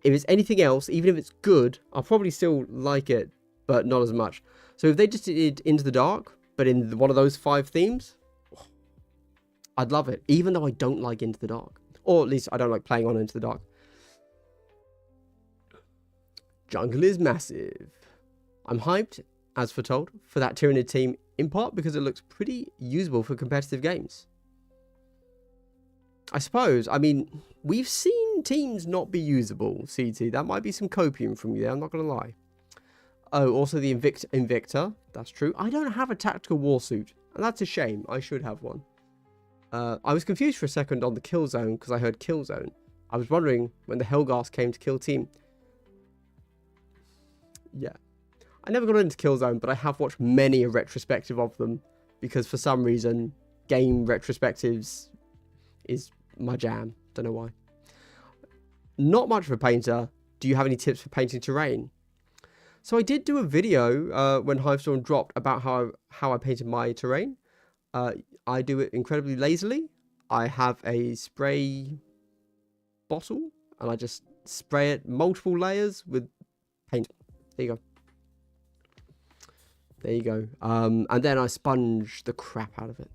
If it's anything else, even if it's good, I'll probably still like it, but not as much. So if they just did Into the Dark, but in one of those 5 themes, I'd love it, even though I don't like Into the Dark. Or at least I don't like playing on Into the Dark. Jungle is massive. I'm hyped, as foretold, for that Tyranid team, in part because it looks pretty usable for competitive games. I suppose, I mean, we've seen teams not be usable, CT. That might be some copium from you there, I'm not going to lie. Oh, also the Invicta, that's true. I don't have a tactical war suit, and that's a shame. I should have one. I was confused for a second on the kill zone because I heard kill zone. I was wondering when the Helghast came to kill team. Yeah. I never got into Killzone, but I have watched many a retrospective of them because for some reason, game retrospectives is my jam. Don't know why. Not much of a painter. Do you have any tips for painting terrain? So I did do a video when Hivestorm dropped about how I painted my terrain. I do it incredibly lazily. I have a spray bottle, and I just spray it multiple layers with paint. There you go. There you go. And then I sponge the crap out of it.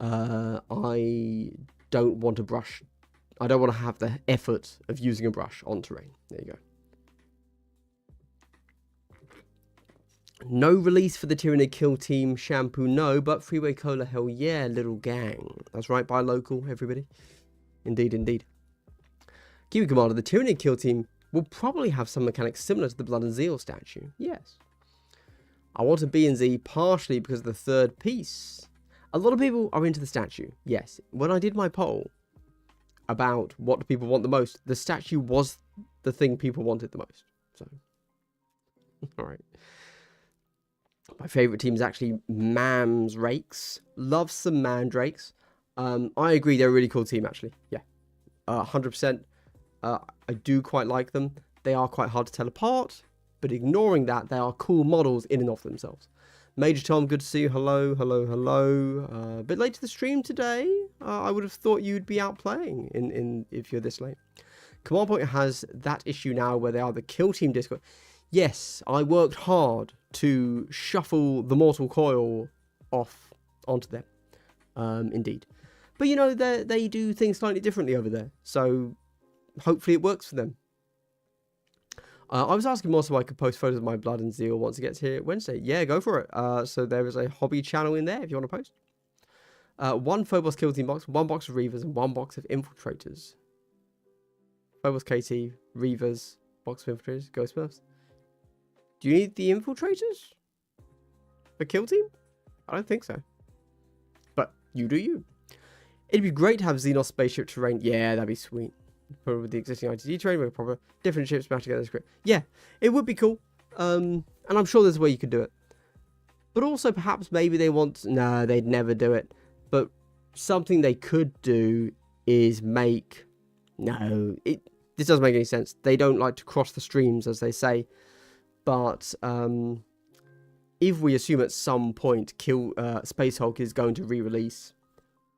I don't want a brush. I don't want to have the effort of using a brush on terrain. There you go. No release for the Tyranid Kill Team shampoo, no, but Freeway Cola, hell yeah, little gang. That's right, buy local, everybody. Indeed, indeed. Kiwi Commander, the Tyranid Kill Team will probably have some mechanics similar to the Blood and Zeal statue. Yes. I want a B and Z partially because of the third piece. A lot of people are into the statue. Yes. When I did my poll about what do people want the most, the statue was the thing people wanted the most. So, all right. My favourite team is actually Mams Rakes. Love some Mandrakes. I agree, they're a really cool team, actually. Yeah. 100%. I do quite like them. They are quite hard to tell apart. But ignoring that, they are cool models in and of themselves. Major Tom, good to see you. Hello, hello, hello. A bit late to the stream today. I would have thought you'd be out playing if you're this late. Command Point has that issue now where they are the kill team Discord. Yes, I worked hard to shuffle the Mortal Coil off onto them. Indeed. But, you know, they do things slightly differently over there. So, hopefully it works for them. I was asking more so I could post photos of my Blood and Zeal once it gets here Wednesday. Yeah, go for it. So, there is a hobby channel in there if you want to post. 1 Phobos Kill Team box, 1 box of Reavers, and 1 box of Infiltrators. Phobos KT, Reavers, box of Infiltrators, Go Smurfs. Do you need the Infiltrators? The kill team? I don't think so. But you do you. It'd be great to have Xenos spaceship terrain. Yeah, that'd be sweet. Put it with the existing ITD terrain with proper different ships match together. Great. Yeah, it would be cool. And I'm sure there's a way you could do it. But also perhaps maybe they want... No, they'd never do it. But something they could do is make... No, this doesn't make any sense. They don't like to cross the streams, as they say. But if we assume at some point Space Hulk is going to re-release,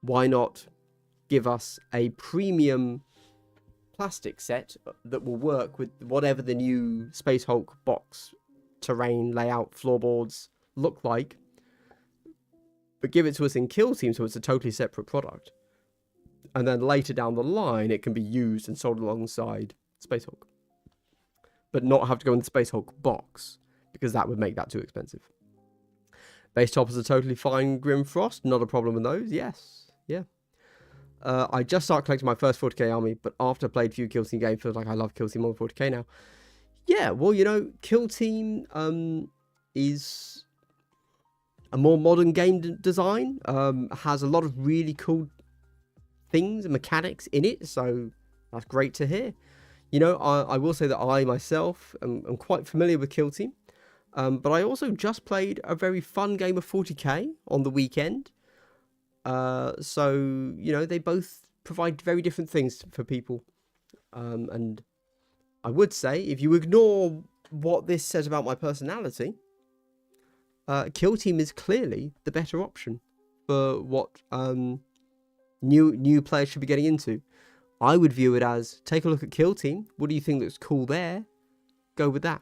why not give us a premium plastic set that will work with whatever the new Space Hulk box, terrain, layout, floorboards look like, but give it to us in Kill Team so it's a totally separate product. And then later down the line, it can be used and sold alongside Space Hulk. But not have to go in the Space Hulk box, because that would make that too expensive. Base toppers are totally fine, Grim Frost, not a problem with those, yes, yeah. I just started collecting my first 40k army, but after I played a few Kill Team games, feels like I love Kill Team on 40k now. Yeah, well, you know, Kill Team is a more modern game design, has a lot of really cool things and mechanics in it, so that's great to hear. You know, I will say that I myself am quite familiar with Kill Team, but I also just played a very fun game of 40k on the weekend. So, you know, they both provide very different things for people. And I would say, if you ignore what this says about my personality, Kill Team is clearly the better option for what new players should be getting into. I would view it as, take a look at Kill Team. What do you think looks cool there? Go with that.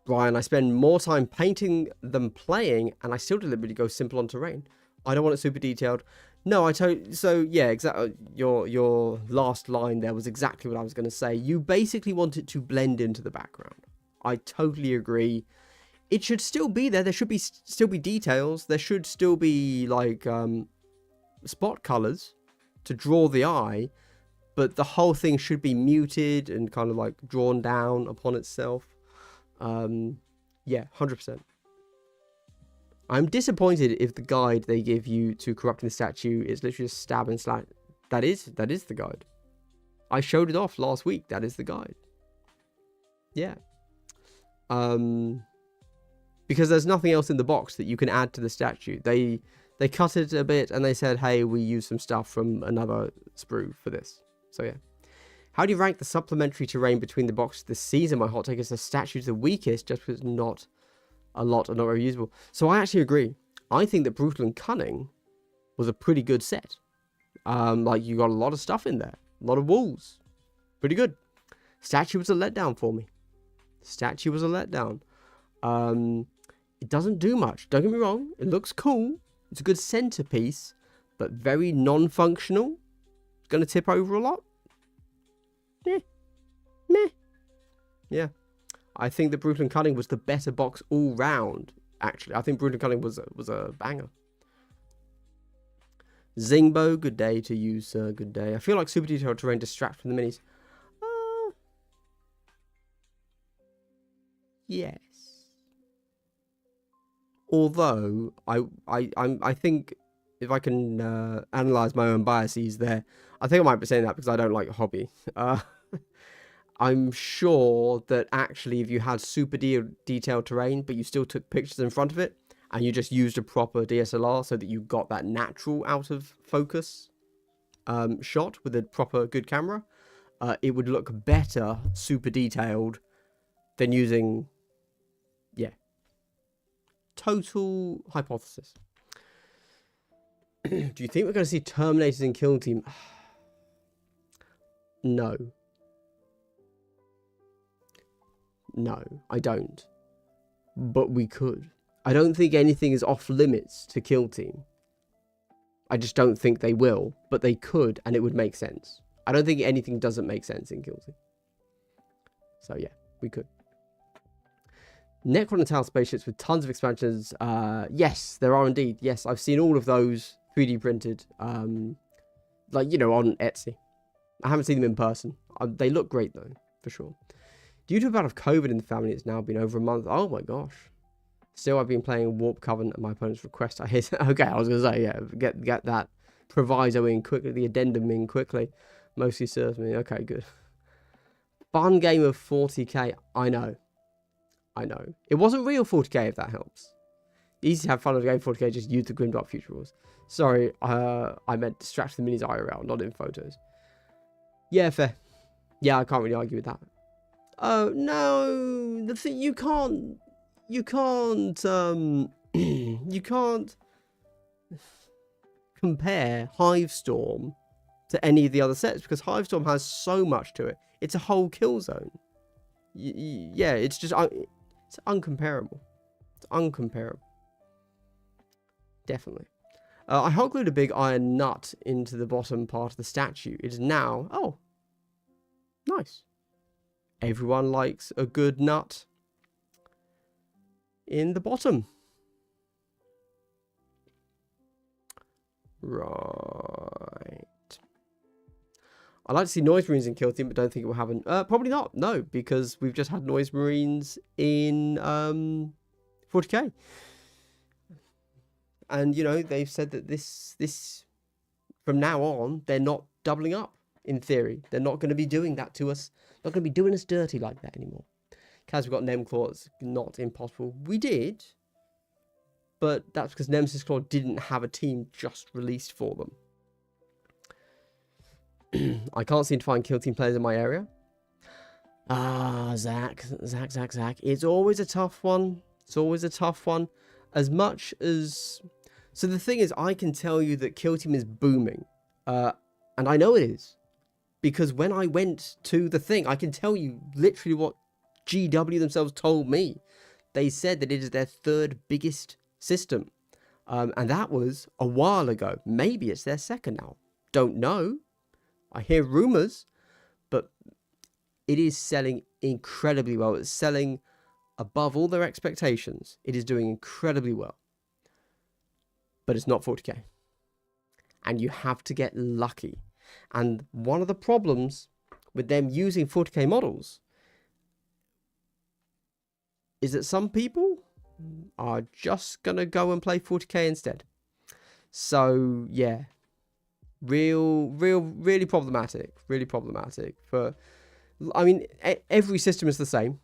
Brian, I spend more time painting than playing, and I still deliberately go simple on terrain. I don't want it super detailed. No, so yeah, exactly. Your last line there was exactly what I was going to say. You basically want it to blend into the background. I totally agree. It should still be there. There should still be details. There should still be like spot colors to draw the eye, but the whole thing should be muted and kind of like drawn down upon itself. Yeah, 100%. I'm disappointed if the guide they give you to corrupting the statue is literally just stab and slash. That is the guide. I showed it off last week. That is the guide. Yeah. Because there's nothing else in the box that you can add to the statue. They cut it a bit and they said, hey, we use some stuff from another sprue for this. So yeah. How do you rank the supplementary terrain between the boxes this season? My hot take is the statue's the weakest just because it's not a lot are not very usable. So I actually agree. I think that Brutal and Cunning was a pretty good set. Like, you got a lot of stuff in there. A lot of walls. Pretty good. Statue was a letdown for me. Statue was a letdown. It doesn't do much. Don't get me wrong. It looks cool. It's a good centerpiece, but very non-functional. It's going to tip over a lot. Meh. Meh. Yeah. I think that Brutal and Cunning was the better box all round, actually. I think Brutal and Cunning was a banger. Zingbo, good day to you, sir. Good day. I feel like super detailed terrain distracts from the minis. Yes. Although I think if I can analyze my own biases there, I think I might be saying that because I don't like hobby. I'm sure that actually if you had super detailed terrain, but you still took pictures in front of it, and you just used a proper DSLR so that you got that natural out of focus shot with a proper good camera, it would look better super detailed than using, yeah. Total hypothesis. Do you think we're going to see Terminators in Kill Team? No. No, I don't. But we could. I don't think anything is off limits to Kill Team. I just don't think they will, but they could, and it would make sense. I don't think anything doesn't make sense in Kill Team. So yeah, we could. Necron and Tau spaceships with tons of expansions. Yes, there are indeed. Yes, I've seen all of those 3D printed, like, you know, on Etsy. I haven't seen them in person. They look great though, for sure. Due to a bout of COVID in the family, it's now been over a month. Oh my gosh. Still, I've been playing Warp Covenant at my opponent's request. I hit. Okay, I was going to say, yeah, get that proviso in quickly, the addendum in quickly. Mostly serves me. Okay, good. Fun game of 40k. I know. It wasn't real 40k, if that helps. Easy to have fun with a game 40k, just use the Grimdark Future rules. Sorry, I meant distract the minis IRL, not in photos. Yeah, fair. Yeah, I can't really argue with that. Oh, no. The thing, you can't compare Hivestorm to any of the other sets because Hivestorm has so much to it. It's a whole kill zone. Yeah, it's just it's uncomparable. It's uncomparable. Definitely. I hot glued a big iron nut into the bottom part of the statue. It is now... Oh. Nice. Everyone likes a good nut in the bottom. Right. I'd like to see Noise Marines in Kill Team, but don't think it will happen. Probably not. No, because we've just had Noise Marines in 40k. And, you know, they've said that this from now on, they're not doubling up, in theory. They're not going to be doing that to us. Not going to be doing us dirty like that anymore. Kaz, we've got Nemclaw. It's not impossible. We did. But that's because Nemesis Claw didn't have a team just released for them. I can't seem to find Kill Team players in my area. Zach. It's always a tough one. It's always a tough one. As much as... So the thing is, I can tell you that Kill Team is booming. And I know it is. Because when I went to the thing, I can tell you literally what GW themselves told me. They said that it is their third biggest system. And that was a while ago. Maybe it's their second now. Don't know. I hear rumors, but it is selling incredibly well. It's selling above all their expectations. It is doing incredibly well. But it's not 40k. And you have to get lucky. And one of the problems with them using 40k models is that some people are just going to go and play 40k instead. So, yeah. Really problematic. Really problematic. I mean, every system is the same,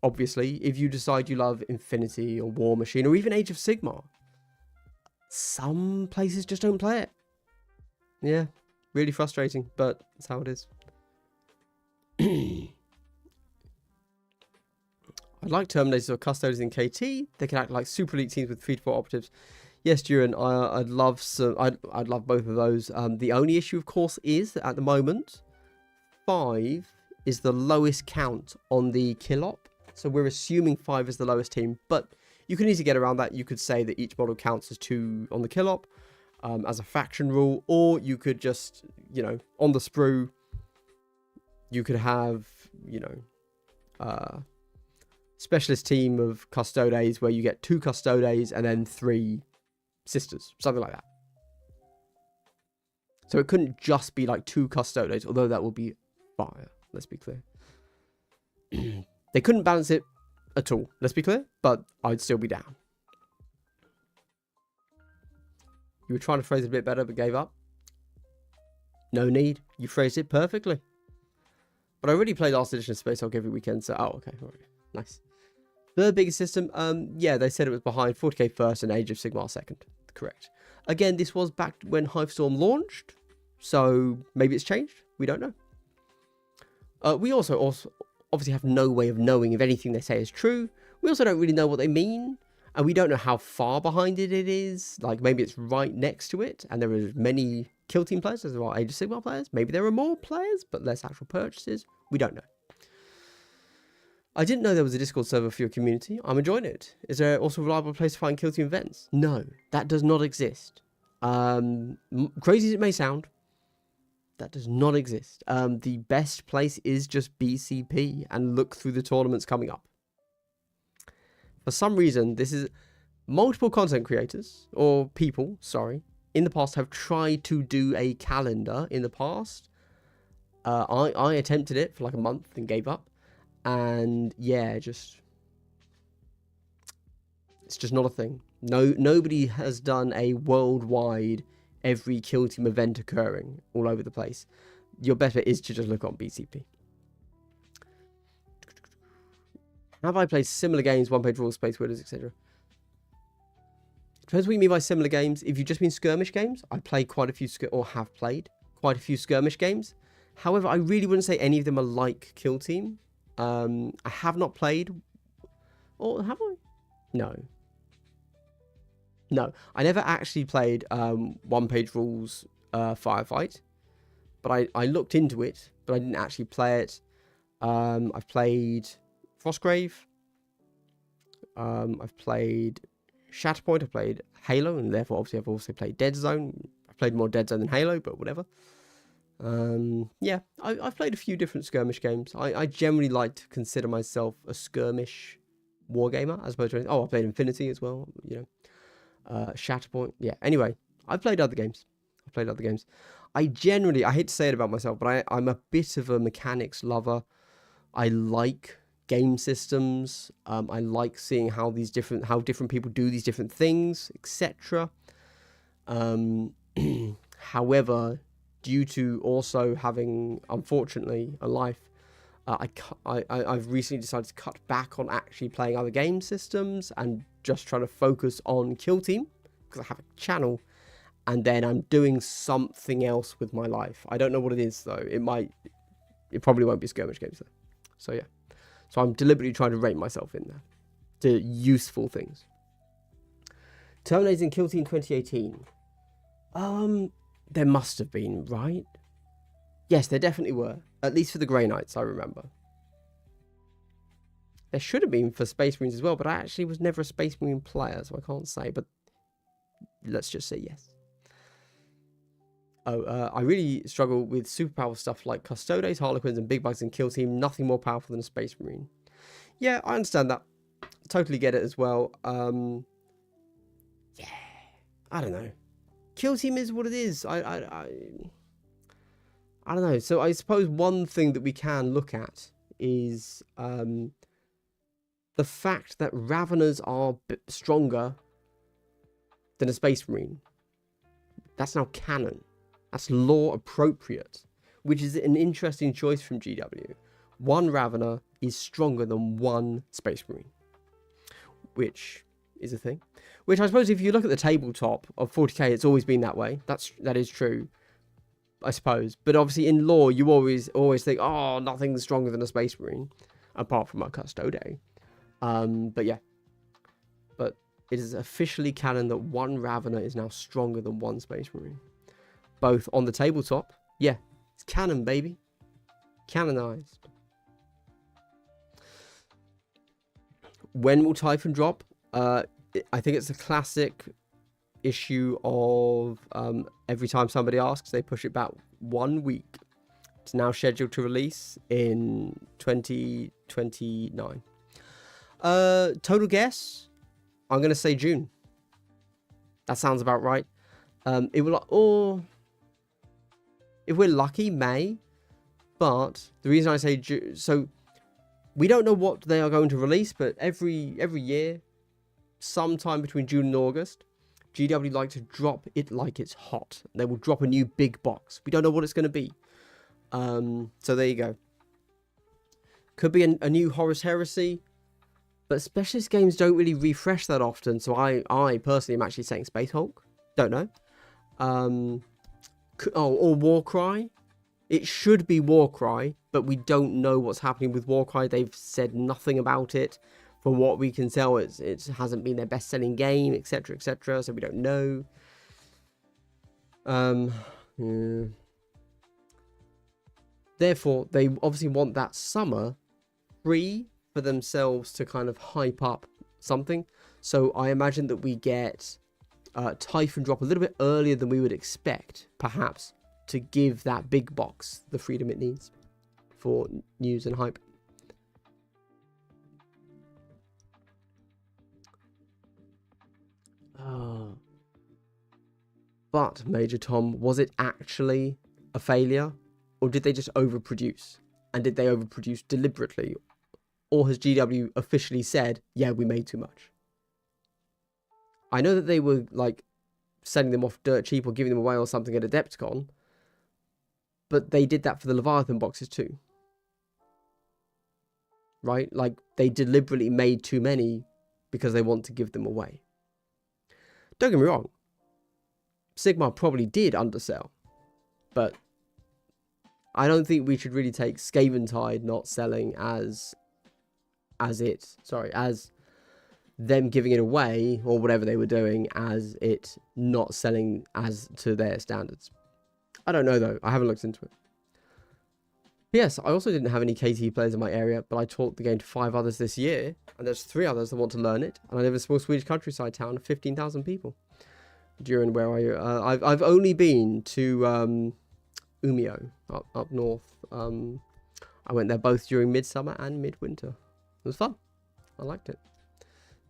obviously. If you decide you love Infinity or War Machine or even Age of Sigmar, some places just don't play it. Yeah, really frustrating, but that's how it is. I'd like Terminators or Custodians in KT. They can act like super elite teams with 3 to 4 operatives. Yes, Duran, I'd love some. I'd love both of those. The only issue, of course, is that at the moment, 5 is the lowest count on the kill op. So we're assuming 5 is the lowest team, but you can easily get around that. You could say that each model counts as 2 on the kill op as a faction rule, or you could just, you know, on the sprue, you could have, you know, specialist team of Custodes where you get 2 Custodes and then 3 sisters, something like that. So it couldn't just be like 2 Custodes, although that would be fire, let's be clear. They couldn't balance it at all, let's be clear, but I'd still be down. You were trying to phrase it a bit better, but gave up. No need. You phrased it perfectly. But I already played last edition of Space Hulk every weekend, so... Oh, okay. All right. Nice. The biggest system, yeah, they said it was behind 40k first and Age of Sigmar second. Correct. Again, this was back when Hivestorm launched, so maybe it's changed. We don't know. We also obviously have no way of knowing if anything they say is true. We also don't really know what they mean. And we don't know how far behind it is. Like, maybe it's right next to it. And there are as many Kill Team players as there are Age of Sigmar players. Maybe there are more players, but less actual purchases. We don't know. I didn't know there was a Discord server for your community. I'm enjoying it. Is there also a reliable place to find Kill Team events? No, that does not exist. Crazy as it may sound, that does not exist. The best place is just BCP and look through the tournaments coming up. For some reason, this is multiple content creators, or people, sorry, in the past have tried to do a calendar in the past. I attempted it for like a month and gave up. And yeah, it's just not a thing. Nobody has done a worldwide every Kill Team event occurring all over the place. Your best bet is to just look on BCP. Have I played similar games, one-page rules, space winners, etc.? Depends what you mean by similar games. If you just mean skirmish games, I play quite a few, or have played quite a few skirmish games. However, I really wouldn't say any of them are like Kill Team. I have not played, or have I? No, I never actually played one-page rules Firefight, but I looked into it, but I didn't actually play it. I've played Frostgrave. I've played Shatterpoint. I've played Halo, and therefore obviously I've also played Dead Zone. I've played more Dead Zone than Halo, but whatever. Yeah, I've played a few different skirmish games. I generally like to consider myself a skirmish wargamer as opposed to anything. Oh, I played Infinity as well, you know. Shatterpoint. Yeah, anyway, I've played other games. I hate to say it about myself, but I'm a bit of a mechanics lover. I like game systems. I like seeing how different people do these different things, etc. However, due to also having, unfortunately, a life, I've recently decided to cut back on actually playing other game systems and just trying to focus on Kill Team because I have a channel, and then I'm doing something else with my life. I don't know what it is though. It probably won't be skirmish games though. So yeah, so I'm deliberately trying to rate myself in there to useful things. Terminators in Kill Team 2018. There must have been, right? Yes, there definitely were. At least for the Grey Knights, I remember. There should have been for Space Marines as well, but I actually was never a Space Marine player, so I can't say, but let's just say yes. Oh, I really struggle with super powerful stuff like Custodes, Harlequins, and Big Bugs in Kill Team. Nothing more powerful than a Space Marine. Yeah, I understand that. Totally get it as well. Yeah, I don't know. Kill Team is what it is. I don't know. So I suppose one thing that we can look at is the fact that Raveners are stronger than a Space Marine. That's now canon. That's law appropriate, which is an interesting choice from GW. One Ravener is stronger than one Space Marine, which is a thing. Which I suppose if you look at the tabletop of 40k, it's always been that way. That is true, I suppose. But obviously in lore, you always think, oh, nothing's stronger than a Space Marine, apart from a Custode. But yeah. But it is officially canon that one Ravener is now stronger than one Space Marine. Both on the tabletop. Yeah, it's canon, baby. Canonized. When will Typhon drop? I think it's a classic issue of every time somebody asks, they push it back 1 week. It's now scheduled to release in 2029. Total guess? I'm going to say June. That sounds about right. It will, or if we're lucky, May. But the reason I say June, so we don't know what they are going to release, but every year, sometime between June and August, GW like to drop it like it's hot. They will drop a new big box. We don't know what it's going to be. So there you go. Could be a new Horus Heresy, but specialist games don't really refresh that often. So I personally am actually saying Space Hulk. Don't know. Or Warcry. It should be Warcry, but we don't know what's happening with Warcry. They've said nothing about it. From what we can tell, it hasn't been their best-selling game, etc., etc. So we don't know. Yeah. Therefore, they obviously want that summer free for themselves to kind of hype up something. So I imagine that we get Typhon drop a little bit earlier than we would expect, perhaps, to give that big box the freedom it needs for news and hype. But, Major Tom, was it actually a failure? Or did they just overproduce? And did they overproduce deliberately? Or has GW officially said, yeah, we made too much? I know that they were, like, selling them off dirt cheap or giving them away or something at Adepticon. But they did that for the Leviathan boxes too. Right? Like, they deliberately made too many because they want to give them away. Don't get me wrong. Sigmar probably did undersell. But I don't think we should really take Scaventide not selling as them giving it away, or whatever they were doing, as it not selling as to their standards. I don't know, though. I haven't looked into it. Yes, I also didn't have any KT players in my area, but I taught the game to 5 others this year, and there's 3 others that want to learn it, and I live in a small Swedish countryside town of 15,000 people. During where I've only been to Umeå, up north. I went there both during midsummer and midwinter. It was fun. I liked it.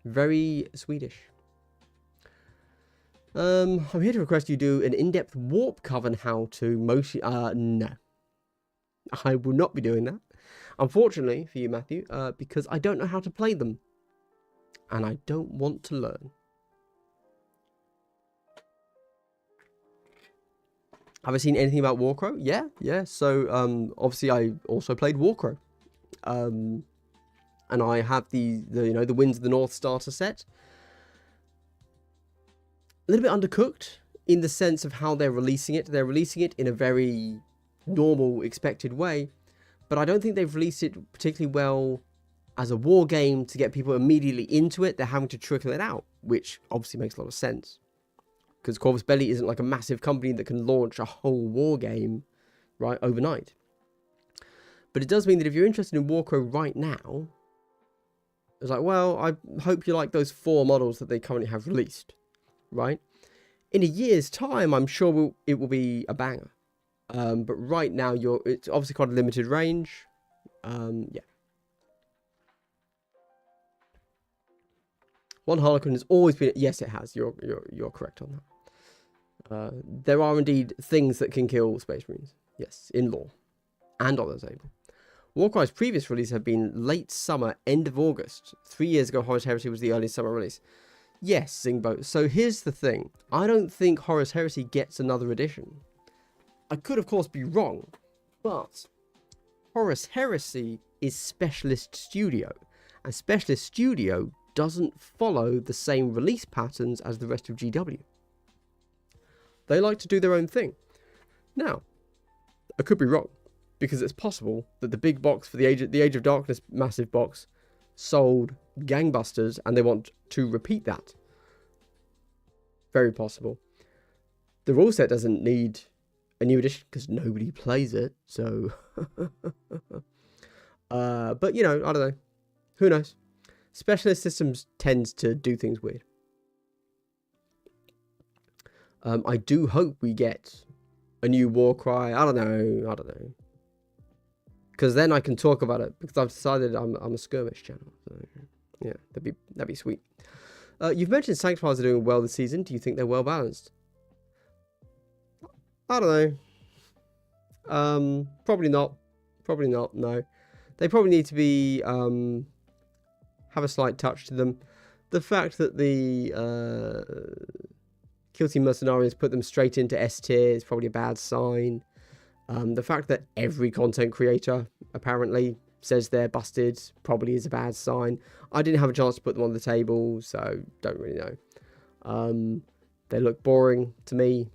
Very Swedish. I'm here to request you do an in-depth warp coven how-to. No. I will not be doing that. Unfortunately for you, Matthew, because I don't know how to play them. And I don't want to learn. Have I seen anything about Warcrow? Yeah. So, obviously I also played Warcrow. And I have the Winds of the North starter set. A little bit undercooked in the sense of how they're releasing it. They're releasing it in a very normal, expected way. But I don't think they've released it particularly well as a war game to get people immediately into it. They're having to trickle it out, which obviously makes a lot of sense. Because Corvus Belli isn't like a massive company that can launch a whole war game, right, overnight. But it does mean that if you're interested in Warcrow right now, it's like, well, I hope you like those 4 models that they currently have released, right? In a year's time, I'm sure it will be a banger. But right now, it's obviously quite a limited range. Yeah. One Harlequin has always been... Yes, it has. You're correct on that. There are indeed things that can kill Space Marines. Yes, in lore. And on the table. Warcry's previous release had been late summer, end of August. 3 years ago, Horus Heresy was the early summer release. Yes, Zingbo. So here's the thing. I don't think Horus Heresy gets another edition. I could, of course, be wrong. But Horus Heresy is Specialist Studio. And Specialist Studio doesn't follow the same release patterns as the rest of GW. They like to do their own thing. Now, I could be wrong, because it's possible that the big box for the Age of Darkness massive box sold gangbusters and they want to repeat that. Very possible. The rule set doesn't need a new edition because nobody plays it, so but you know, I don't know, who knows. Specialist systems tends to do things weird. I do hope we get a new war cry. I don't know, because then I can talk about it, because I've decided I'm a skirmish channel, so yeah, that'd be sweet. You've mentioned Sanctifiers are doing well this season. Do you think they're well balanced? I don't know. Probably not. No, they probably need to be have a slight touch to them. The fact that the Kill Team Mercenaries put them straight into S tier is probably a bad sign. The fact that every content creator apparently says they're busted probably is a bad sign. I didn't have a chance to put them on the table, so don't really know. They look boring to me,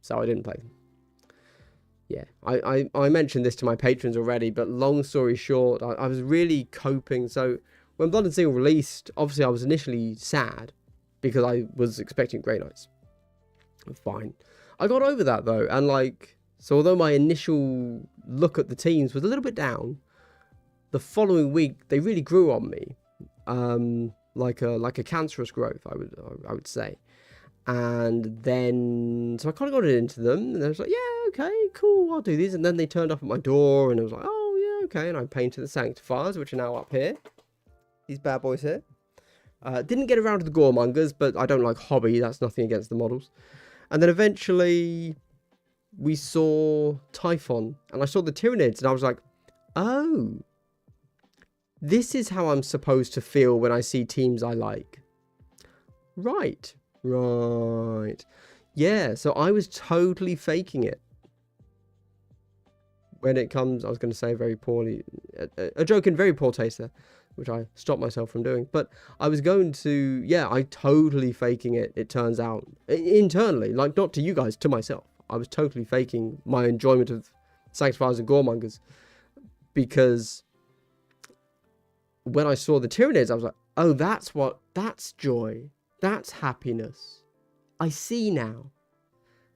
so I didn't play them. Yeah, I mentioned this to my patrons already, but long story short, I was really coping. So when Blood and Steel released, obviously I was initially sad because I was expecting Grey Knights. Fine. I got over that though, and like, so although my initial look at the teams was a little bit down, the following week they really grew on me, like a cancerous growth, I would say. And then, so I kind of got into them, and I was like, yeah, okay, cool, I'll do these. And then they turned up at my door, and I was like, oh, yeah, okay. And I painted the Sanctifiers, which are now up here. These bad boys here. Didn't get around to the Goremongers, but I don't like hobby. That's nothing against the models. And then eventually, we saw Typhon, and I saw the Tyranids, and I was like, oh, this is how I'm supposed to feel when I see teams I like. Right. Yeah, so I was totally faking it. When it comes, I was going to say very poorly, a joke in very poor taste there, which I stopped myself from doing. But I was going to, yeah, I totally faking it, it turns out, internally, like not to you guys, to myself. I was totally faking my enjoyment of Sanctifiers and Goremongers, because when I saw the Tyranids, I was like, oh, that's joy. That's happiness. I see now.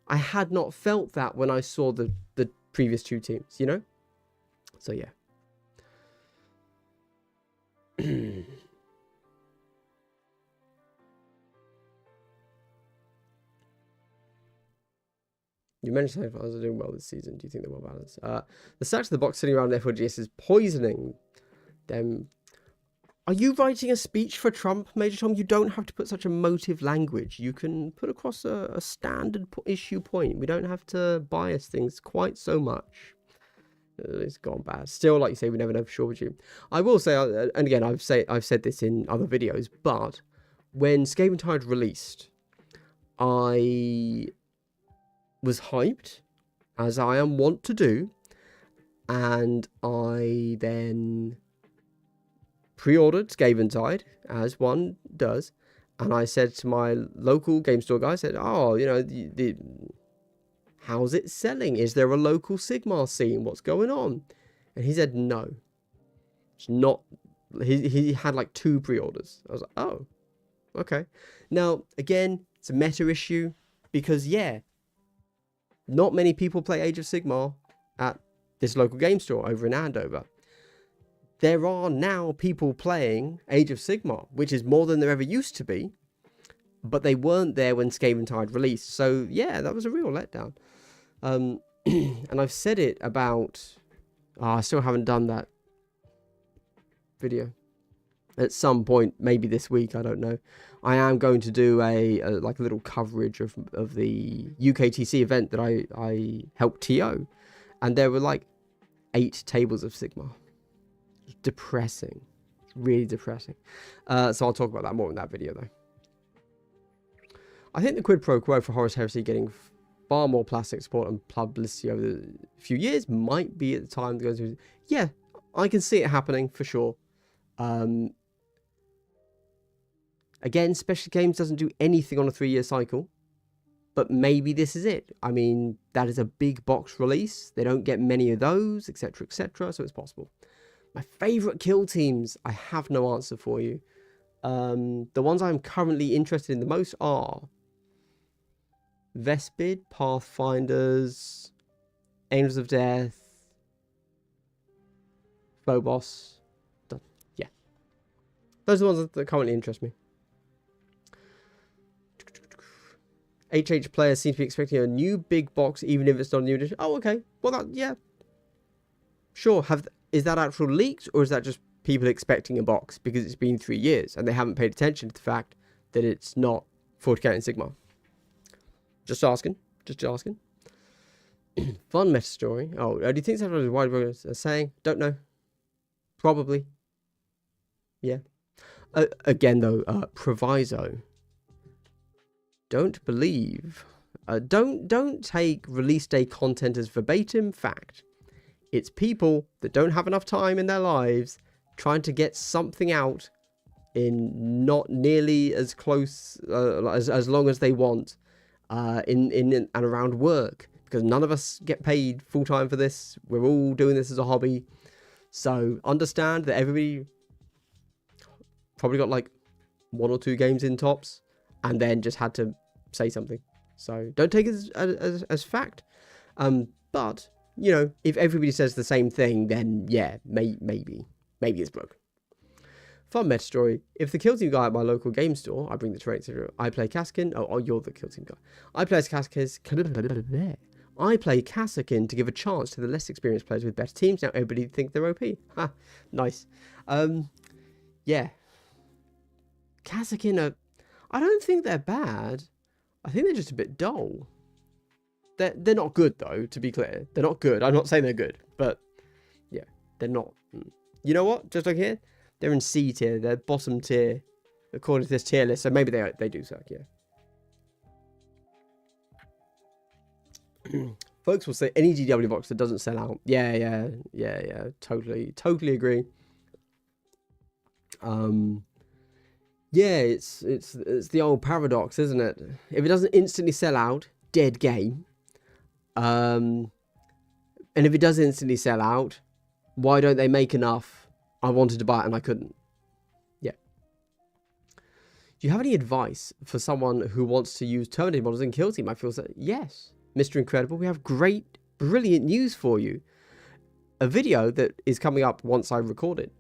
I had not felt that when I saw the previous two teams, you know? So, yeah. You mentioned Sanctifiers are doing well this season. Do you think they're well balanced? The stacks of the box sitting around FOGS is poisoning them. Are you writing a speech for Trump, Major Tom? You don't have to put such emotive language. You can put across a standard issue point. We don't have to bias things quite so much. It's gone bad. Still, like you say, we never know for sure with you. I will say, and again, I've said this in other videos, but when Skaven Tide released, I was hyped, as I am wont to do, and I then pre-ordered Skaven Tide, as one does, and I said to my local game store guy, I said, oh, you know, how's it selling? Is there a local Sigmar scene? What's going on? And he said, no. It's not. He had like 2 pre-orders. I was like, oh, okay. Now, again, it's a meta issue, because, yeah, not many people play Age of Sigmar at this local game store over in Andover. There are now people playing Age of Sigmar, which is more than there ever used to be, but they weren't there when Skaven Tide released. So, yeah, that was a real letdown. And I've said it about... Oh, I still haven't done that video. At some point, maybe this week, I don't know. I am going to do a little coverage of the UKTC event that I helped TO. And there were like 8 tables of Sigmar. Depressing. Really depressing. So I'll talk about that more in that video, though. I think the quid pro quo for Horus Heresy getting far more plastic support and publicity over the few years might be at the time to go through. Yeah, I can see it happening for sure. Again, Special Games doesn't do anything on a 3-year cycle, but maybe this is it. I mean, that is a big box release. They don't get many of those, etc., etc., so it's possible. My favourite kill teams, I have no answer for you. The ones I'm currently interested in the most are Vespid, Pathfinders, Angels of Death, Phobos. Yeah. Those are the ones that currently interest me. HH players seem to be expecting a new big box, even if it's not a new edition. Oh, okay. Well, yeah. Sure. Is that actual leaked, or is that just people expecting a box because it's been 3 years and they haven't paid attention to the fact that it's not 40k and Sigma? Just asking. Just asking. Fun meta story. Oh, do you think that's what the wide world is saying? Don't know. Probably. Yeah. Again, though, proviso. Don't believe. Don't take release day content as verbatim fact. It's people that don't have enough time in their lives trying to get something out in not nearly as close as long as they want in and around work, because none of us get paid full time for this. We're all doing this as a hobby, so understand that everybody probably got like 1 or 2 games in tops and then just had to say something. So don't take it as fact, but you know, if everybody says the same thing, then yeah, maybe it's broken. Fun meta story. If the kill team guy at my local game store, I bring the Tyranids, I play Kassakin. Oh, you're the kill team guy. I play Kassakin. I play Kassakin to give a chance to the less experienced players with better teams. Now everybody think they're OP. Ha, nice. Yeah. Kassakin I don't think they're bad. I think they're just a bit dull. They're not good, though, to be clear. They're not good. I'm not saying they're good, but yeah, they're not. You know what? Just like here, they're in C tier. They're bottom tier, according to this tier list. So maybe they do suck, yeah. Folks will say any GW box that doesn't sell out. Yeah. Totally agree. Yeah, it's the old paradox, isn't it? If it doesn't instantly sell out, dead game. And if it does instantly sell out, why don't they make enough? I wanted to buy it and I couldn't. Yeah. Do you have any advice for someone who wants to use Terminator models in Kill Team? I feel so. Yes, Mr. Incredible, we have great, brilliant news for you. A video that is coming up once I record it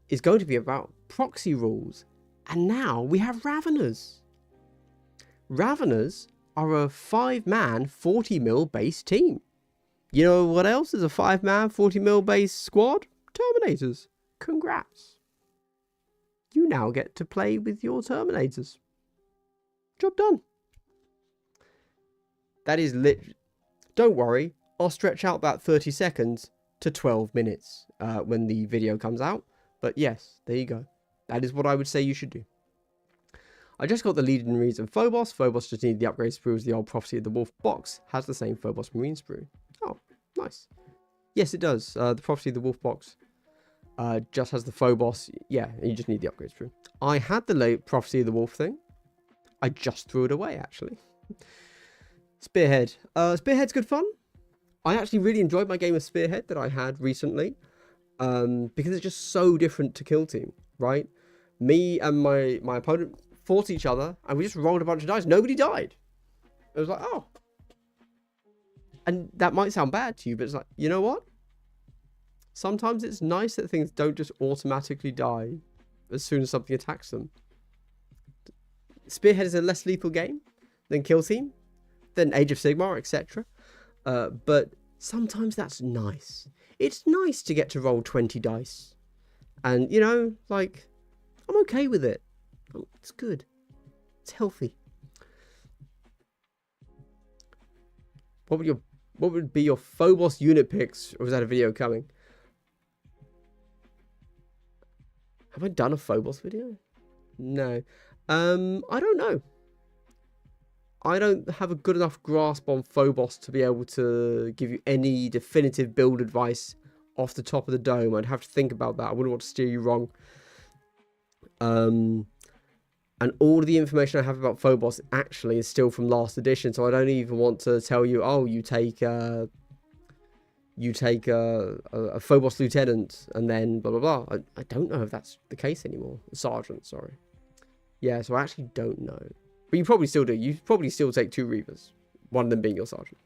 is going to be about proxy rules. And now we have Raveners. Raveners are a 5-man 40mm base team. You know what else is a 5-man 40mm base squad? Terminators. Congrats. You now get to play with your Terminators. Job done. That is lit. Don't worry, I'll stretch out that 30 seconds to 12 minutes when the video comes out. But yes, there you go. That is what I would say you should do. I just got the lead-in reads of Phobos. Phobos just needed the upgrade sprue as the old Prophecy of the Wolf box has the same Phobos Marine sprue. Oh, nice. Yes, it does. The Prophecy of the Wolf box just has the Phobos. Yeah, you just need the upgrade sprue. I had the late Prophecy of the Wolf thing. I just threw it away, actually. Spearhead. Spearhead's good fun. I actually really enjoyed my game of Spearhead that I had recently. Because it's just so different to Kill Team, right? Me and my opponent fought each other and we just rolled a bunch of dice. Nobody died. It was like, oh. And that might sound bad to you, but it's like, you know what? Sometimes it's nice that things don't just automatically die as soon as something attacks them. Spearhead is a less lethal game than Kill Team, than Age of Sigmar, etc. But sometimes that's nice. It's nice to get to roll 20 dice. And, you know, like, I'm okay with it. It's good. It's healthy. What would be your Phobos unit picks? Or was that a video coming? Have I done a Phobos video? No. I don't know. I don't have a good enough grasp on Phobos to be able to give you any definitive build advice off the top of the dome. I'd have to think about that. I wouldn't want to steer you wrong. And all of the information I have about Phobos actually is still from last edition, so I don't even want to tell you, oh, you take you take a Phobos lieutenant and then blah, blah, blah. I don't know if that's the case anymore. Sergeant, sorry. Yeah, so I actually don't know. But you probably still do. You probably still take 2 Reavers. One of them being your sergeant.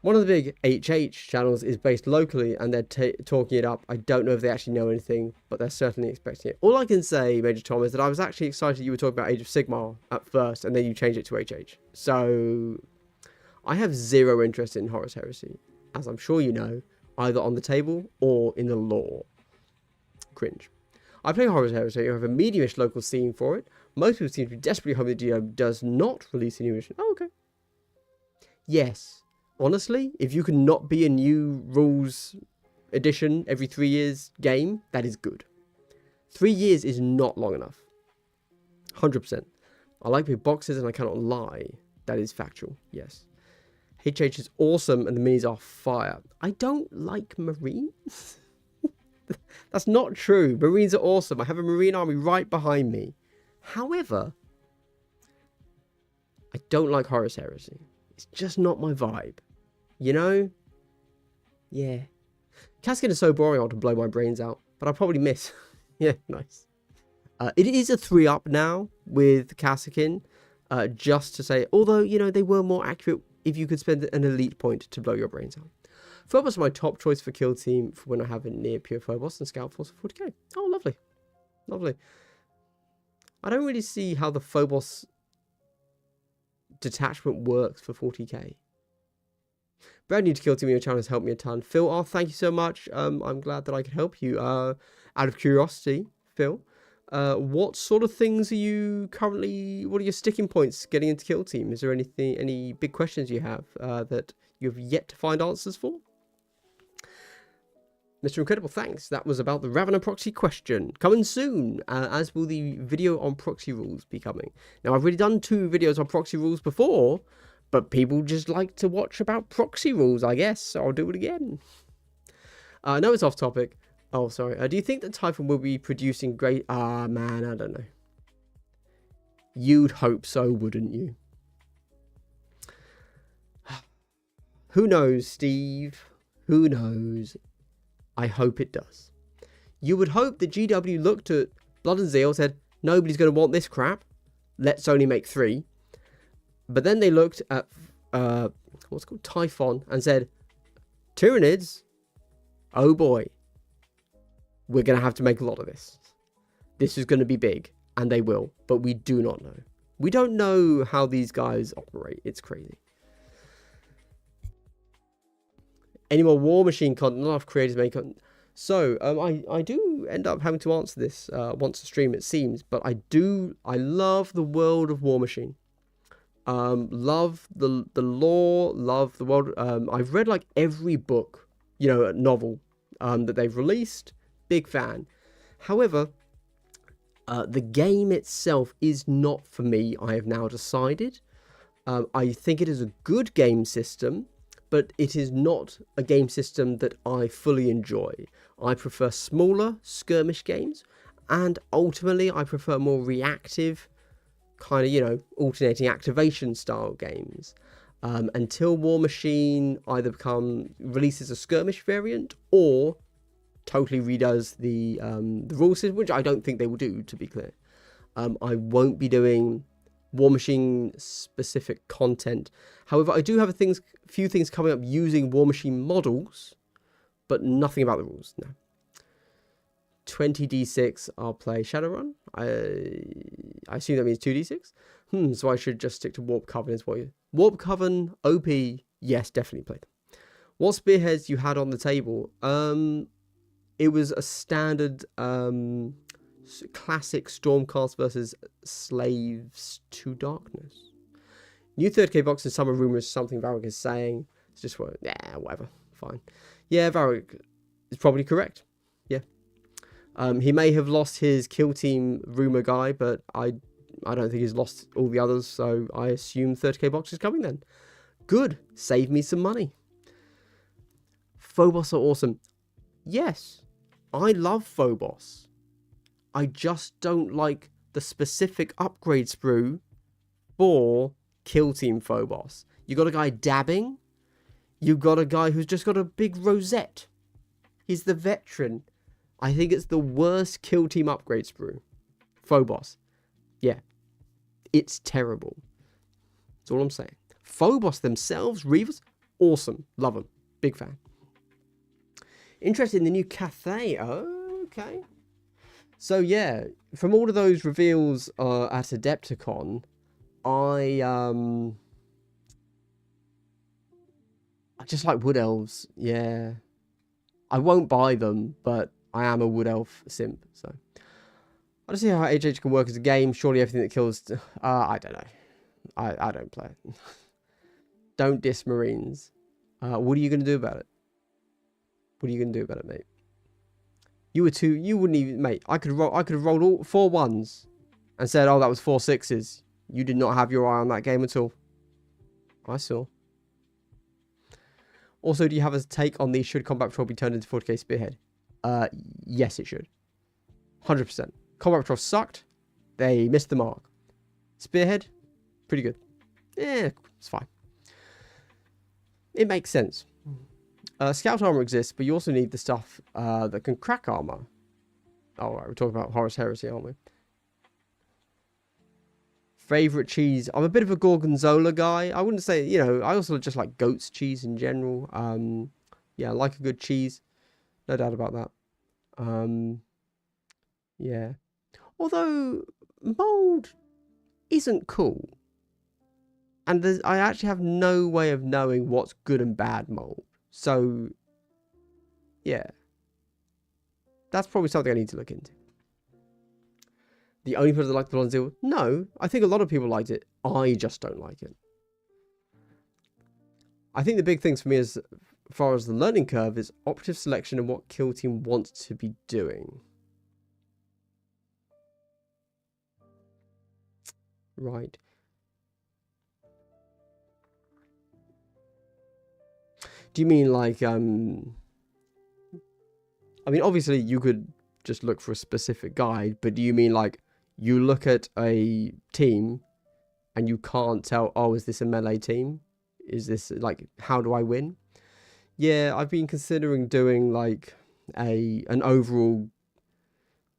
One of the big HH channels is based locally and they're talking it up. I don't know if they actually know anything, but they're certainly expecting it. All I can say, Major Tom, is that I was actually excited you were talking about Age of Sigmar at first and then you changed it to HH. So I have zero interest in Horus Heresy, as I'm sure you know, either on the table or in the lore. Cringe. I play Horus Heresy. I have a medium-ish local scene for it. Most people seem to be desperately hoping the GW does not release a new edition. Oh, okay. Yes. Honestly, if you can not be a new rules edition every 3 years game, that is good. 3 years is not long enough. 100%. I like big boxes and I cannot lie. That is factual. Yes. HH is awesome and the minis are fire. I don't like Marines. That's not true. Marines are awesome. I have a Marine army right behind me. However, I don't like Horus Heresy. It's just not my vibe. You know? Yeah. Kaskin is so boring I want to blow my brains out. But I'll probably miss. Yeah, nice. It is a 3-up now with Kaskin. Just to say, although, you know, they were more accurate if you could spend an elite point to blow your brains out. Phobos are my top choice for kill team for when I have a near pure Phobos and Scout Force for 40k. Oh, lovely. Lovely. I don't really see how the Phobos detachment works for 40k. Brand new to kill team, your channel has helped me a ton. Phil, oh, thank you so much. I'm glad that I could help you. Out of curiosity, Phil, what sort of things are you currently, what are your sticking points getting into kill team? Is there anything, any big questions you have that you have yet to find answers for? Mr. Incredible, thanks. That was about the Ravener proxy question. Coming soon, as will the video on proxy rules be coming. Now, I've already done 2 videos on proxy rules before, but people just like to watch about proxy rules, I guess, so I'll do it again. I know it's off topic. Oh, sorry. Do you think that Typhon will be producing great... Ah, man, I don't know. You'd hope so, wouldn't you? Who knows, Steve? Who knows? I hope it does. You would hope that GW looked at Blood and Zeal, said, nobody's going to want this crap. Let's only make 3. But then they looked at, what's it called? Typhon, and said, Tyranids, oh boy, we're going to have to make a lot of this. This is going to be big, and they will, but we do not know. We don't know how these guys operate. It's crazy. Any more War Machine content? Not enough creators make content. So, I do end up having to answer this once a stream, it seems. But I love the world of War Machine. Love the lore, love the world. I've read like every book, you know, novel that they've released. Big fan. However, the game itself is not for me, I have now decided. I think it is a good game system, but it is not a game system that I fully enjoy. I prefer smaller skirmish games, and ultimately I prefer more reactive, kind of, you know, alternating activation style games. Until War Machine either releases a skirmish variant or totally redoes the rule system, which I don't think they will do, to be clear. I won't be doing War Machine specific content. However, I do have a few things coming up using War Machine models, but nothing about the rules. No. 20d6, I'll play Shadowrun. I assume that means 2d6. So I should just stick to Warp Coven as well. Warp Coven, OP, yes, definitely play them. What spearheads you had on the table? It was a standard classic Stormcast versus Slaves to Darkness. New 30k box and Summer Rumors, something Varric is saying. It's just, whatever, fine. Yeah, Varric is probably correct. Yeah. He may have lost his kill team rumor guy, but I don't think he's lost all the others, so I assume 30k box is coming then. Good. Save me some money. Phobos are awesome. Yes, I love Phobos. I just don't like the specific upgrade sprue for kill team Phobos. You got a guy dabbing. You've got a guy who's just got a big rosette. He's the veteran. I think it's the worst kill team upgrade sprue. Phobos. Yeah. It's terrible. That's all I'm saying. Phobos themselves, Reavers, awesome. Love them. Big fan. Interested in the new Cathay. Oh, okay. So yeah, from all of those reveals at Adepticon, I just like wood elves. Yeah. I won't buy them, but I am a wood elf simp, so I don't see how HH can work as a game. Surely everything that kills... I don't know. I don't play it. Don't diss Marines. What are you going to do about it? What are you going to do about it, mate? You wouldn't even... Mate, I could have rolled all 4 1s and said, oh, that was 4 6s. You did not have your eye on that game at all. I saw. Also, do you have a take on the should combat patrol be turned into 40k spearhead? Yes, it should. 100%. Combat patrol sucked. They missed the mark. Spearhead, pretty good. Yeah, it's fine. It makes sense. Scout armor exists, but you also need the stuff that can crack armor. Oh, right, we're talking about Horus Heresy, aren't we? Favorite cheese? I'm a bit of a Gorgonzola guy. I wouldn't say, you know, I also just like goat's cheese in general. Yeah, I like a good cheese. No doubt about that. Yeah. Although, mold isn't cool. And I actually have no way of knowing what's good and bad mold. So, yeah. That's probably something I need to look into. The only person that liked the Blonde Zeal? No, I think a lot of people liked it. I just don't like it. I think the big things for me as far as the learning curve is operative selection and what kill team wants to be doing. Right. Do you mean like, I mean, obviously you could just look for a specific guide, but do you mean like you look at a team and you can't tell, oh, is this a melee team? Is this like, how do I win? Yeah, I've been considering doing like an overall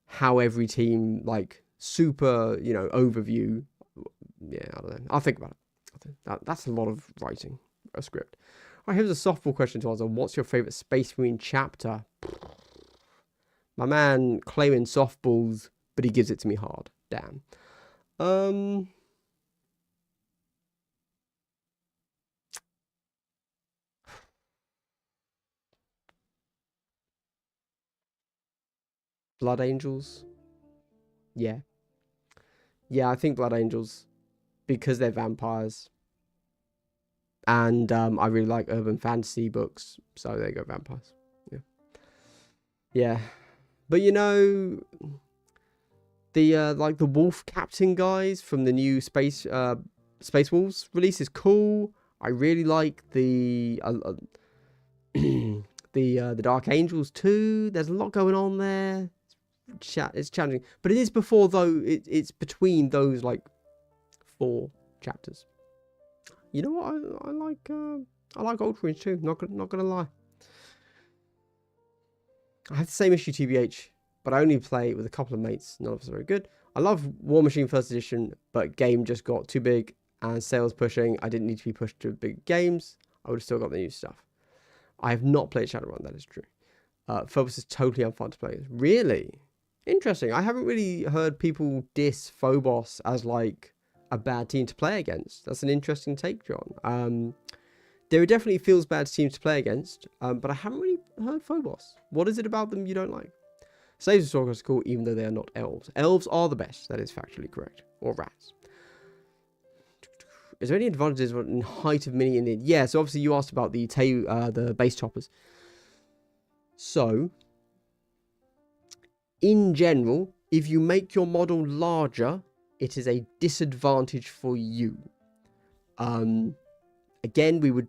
how every team, like super, you know, overview. Yeah, I don't know. I'll think about it. That's a lot of writing a script. All right, here's a softball question to answer. What's your favorite Space Marine chapter? My man claiming softballs, but he gives it to me hard. Damn. Blood Angels? Yeah. Yeah, I think Blood Angels, because they're vampires. And I really like urban fantasy books, so there you go, vampires. Yeah. Yeah. But you know, the like the Wolf Captain guys from the new Space Wolves release is cool. I really like the Dark Angels too. There's a lot going on there. It's challenging, but it is before though. It's between those like 4 chapters. You know what? I like Ultramarines too. Not gonna lie. I have the same issue TBH, but I only play with a couple of mates. None of us are very good. I love War Machine First Edition, but game just got too big and sales pushing. I didn't need to be pushed to big games. I would have still got the new stuff. I have not played Shadowrun. That is true. Phobos is totally unfun to play. Really interesting. I haven't really heard people diss Phobos as like a bad team to play against. That's an interesting take, John. There definitely feels bad teams to play against, but I haven't really heard Phobos. What is it about them you don't like? Slaves of Stalkers are cool, even though they are not elves. Elves are the best. That is factually correct. Or rats. Is there any advantages in height of mini Indian? Yeah, so obviously you asked about the base choppers. So, in general, if you make your model larger, it is a disadvantage for you. Again, we would,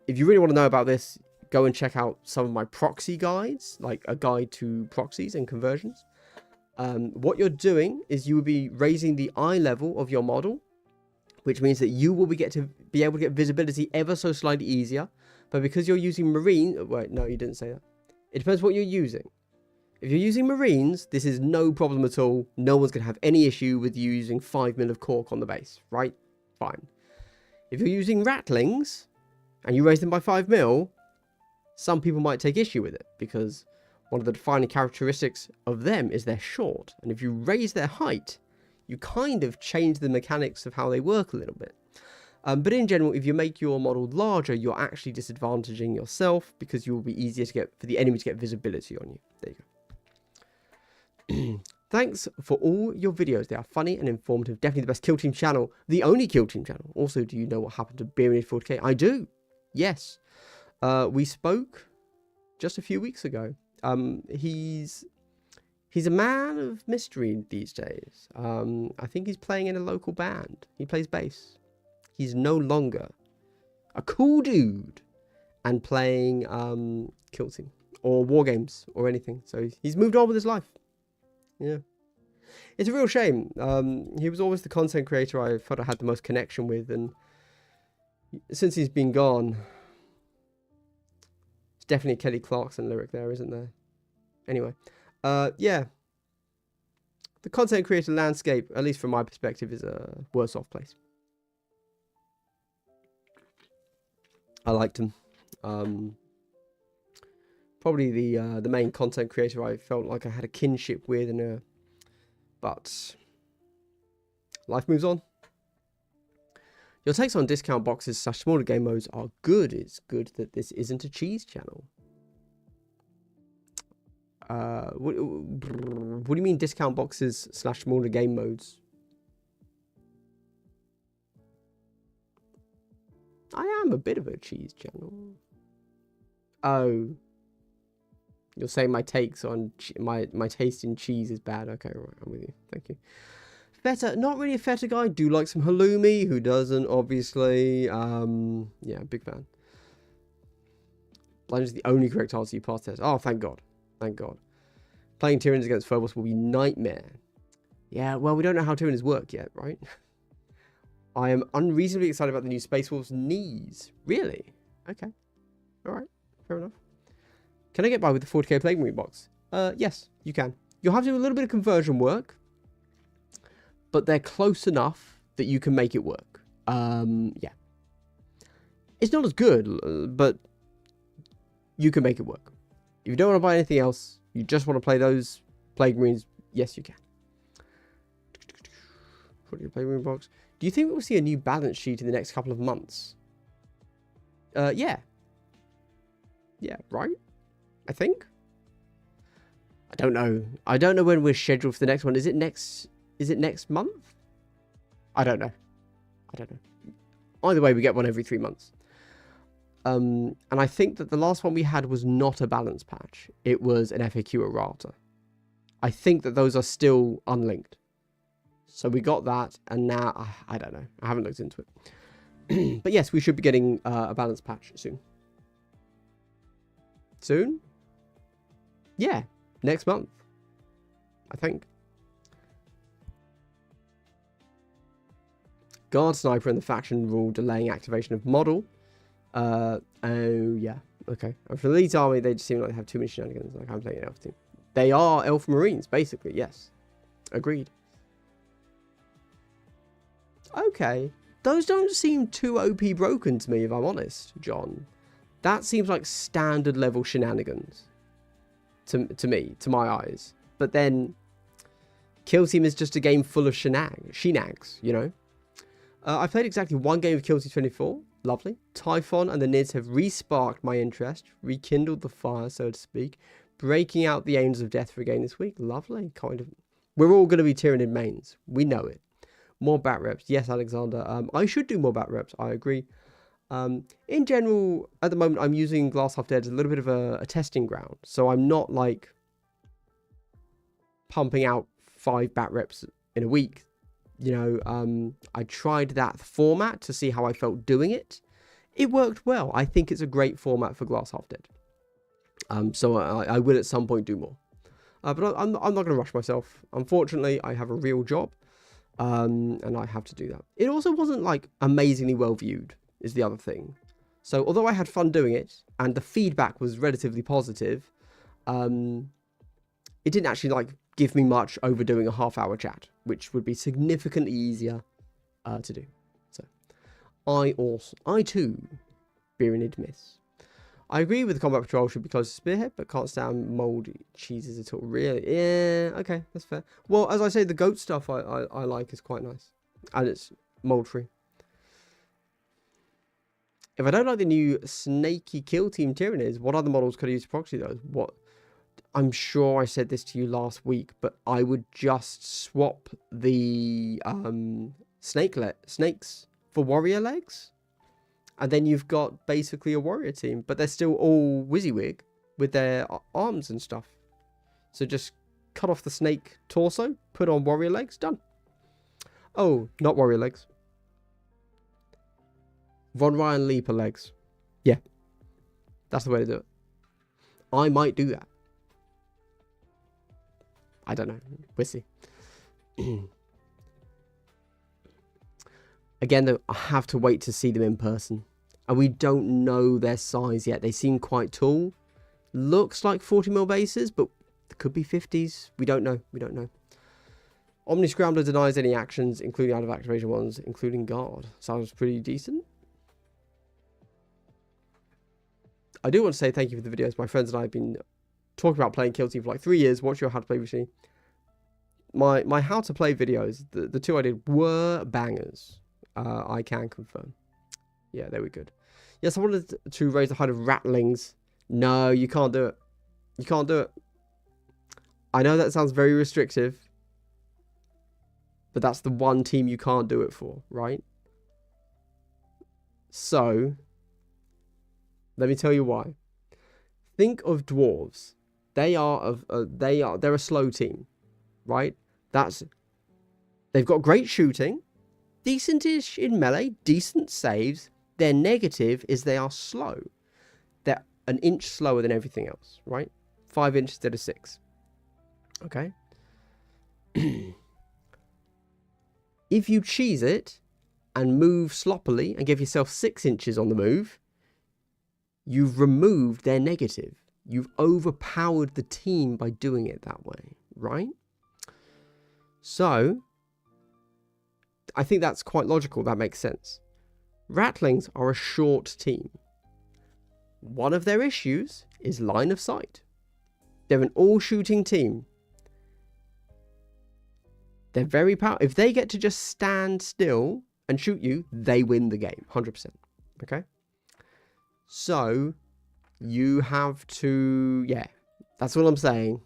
if you really want to know about this, go and check out some of my proxy guides, like a guide to proxies and conversions. What you're doing is you will be raising the eye level of your model, which means that you will be able to get visibility ever so slightly easier. But because you're using marine, wait, no, you didn't say that. It depends what you're using. If you're using marines, this is no problem at all. No one's going to have any issue with you using 5 mil of cork on the base, right? Fine. If you're using ratlings and you raise them by 5 mil, some people might take issue with it because one of the defining characteristics of them is they're short. And if you raise their height, you kind of change the mechanics of how they work a little bit. But in general, if you make your model larger, you're actually disadvantaging yourself because you will be easier to get for the enemy to get visibility on you. There you go. Thanks for all your videos. They are funny and informative. Definitely the best Kill Team channel. The only Kill Team channel. Also, do you know what happened to Beerenid 40k? I do. Yes. We spoke just a few weeks ago. He's a man of mystery these days. I think he's playing in a local band. He plays bass. He's no longer a cool dude and playing Kill Team or Wargames or anything. So he's moved on with his life. Yeah. It's a real shame. He was always the content creator I felt I had the most connection with, and since he's been gone, it's definitely a Kelly Clarkson lyric there, isn't there? Anyway, yeah. The content creator landscape, at least from my perspective, is a worse off place. I liked him. Probably the main content creator I felt like I had a kinship with, but life moves on. Your takes on discount boxes / smaller game modes are good. It's good that this isn't a cheese channel. What do you mean discount boxes / smaller game modes? I am a bit of a cheese channel. Oh. You're saying my takes on my taste in cheese is bad. Okay, right, I'm with you. Thank you. Feta, not really a feta guy. Do like some halloumi. Who doesn't? Obviously. Yeah, big fan. Blind is the only correct answer you pass test. Oh, thank God. Thank God. Playing Tyranids against Phobos will be nightmare. Yeah, well, we don't know how Tyranids work yet, right? I am unreasonably excited about the new Space Wolves knees. Really? Okay. All right. Fair enough. Can I get by with the 40k Plague Marine box? Yes, you can. You'll have to do a little bit of conversion work, but they're close enough that you can make it work. Yeah. It's not as good, but you can make it work. If you don't want to buy anything else, you just want to play those Plague Marines, yes, you can. 40k Plague Marine box. Do you think we'll see a new balance sheet in the next couple of months? Yeah. Yeah, right? I think. I don't know. I don't know when we're scheduled for the next one. Is it next month? I don't know. I don't know. Either way, we get one every 3 months. And I think that the last one we had was not a balance patch. It was an FAQ errata. I think that those are still unlinked. So we got that, and now, I don't know. I haven't looked into it. But yes, we should be getting a balance patch soon. Soon? Yeah, next month, I think. Guard Sniper and the faction rule delaying activation of model. Oh, yeah. Okay. And for the Elite Army, they just seem like they have too many shenanigans. Like, I'm playing an Elf team. They are Elf Marines, basically. Yes. Agreed. Okay. Those don't seem too OP broken to me, if I'm honest, John. That seems like standard level shenanigans. To me, to my eyes. But then, Kill Team is just a game full of shenags, you know? I played exactly one game of Kill Team 24. Lovely. Typhon and the Nids have re-sparked my interest, rekindled the fire, so to speak, breaking out the Angels of Death for a game this week. Lovely. Kind of. We're all going to be Tyranid mains. We know it. More bat reps. Yes, Alexander. I should do more bat reps. I agree. In general, at the moment, I'm using Glass Half Dead as a little bit of a testing ground. So I'm not like pumping out 5 bat reps in a week. You know, I tried that format to see how I felt doing it. It worked well. I think it's a great format for Glass Half Dead. So I will at some point do more. But I'm not going to rush myself. Unfortunately, I have a real job. And I have to do that. It also wasn't like amazingly well viewed. Is the other thing. So although I had fun doing it, and the feedback was relatively positive, it didn't actually like give me much over doing a half-hour chat, which would be significantly easier to do. So I too, Tyranids miss. I agree with the combat patrol should be close to spearhead, but can't stand moldy cheeses at all. Really? Yeah, okay, that's fair. Well, as I say, the goat stuff I like is quite nice, and it's mold free. If I don't like the new snaky kill team Tyranids, what other models could I use to proxy those? What? I'm sure I said this to you last week, but I would just swap the snakes for warrior legs. And then you've got basically a warrior team, but they're still all WYSIWYG with their arms and stuff. So just cut off the snake torso, put on warrior legs, done. Oh, not warrior legs. Von Ryan Leaper legs. Yeah, that's the way to do it. I might do that. I don't know. We'll see. Again, though, I have to wait to see them in person. And we don't know their size yet. They seem quite tall. Looks like 40mm bases, but it could be 50s. We don't know. We don't know. Omni Scrambler denies any actions, including out of activation ones, including guard. Sounds pretty decent. I do want to say thank you for the videos. My friends and I have been talking about playing Kill Team for like 3 years. Watch your how to play machine. My how to play videos, the two I did were bangers. I can confirm. Yeah, they were good. Yes, I wanted to raise the height of rattlings. No, you can't do it. You can't do it. I know that sounds very restrictive, but that's the one team you can't do it for, right? So, let me tell you why. Think of dwarves. They're a slow team, right? They've got great shooting, decent-ish in melee, decent saves. Their negative is they are slow. They're an inch slower than everything else, right? 5 inches instead of 6. Okay. If you cheese it and move sloppily and give yourself 6 inches on the move, you've removed their negative. You've overpowered the team by doing it that way, right? So, I think that's quite logical. That makes sense. Rattlings are a short team. One of their issues is line of sight. They're an all-shooting team. They're very powerful. If they get to just stand still and shoot you, they win the game. 100%. Okay? So, you have to... Yeah. That's what I'm saying.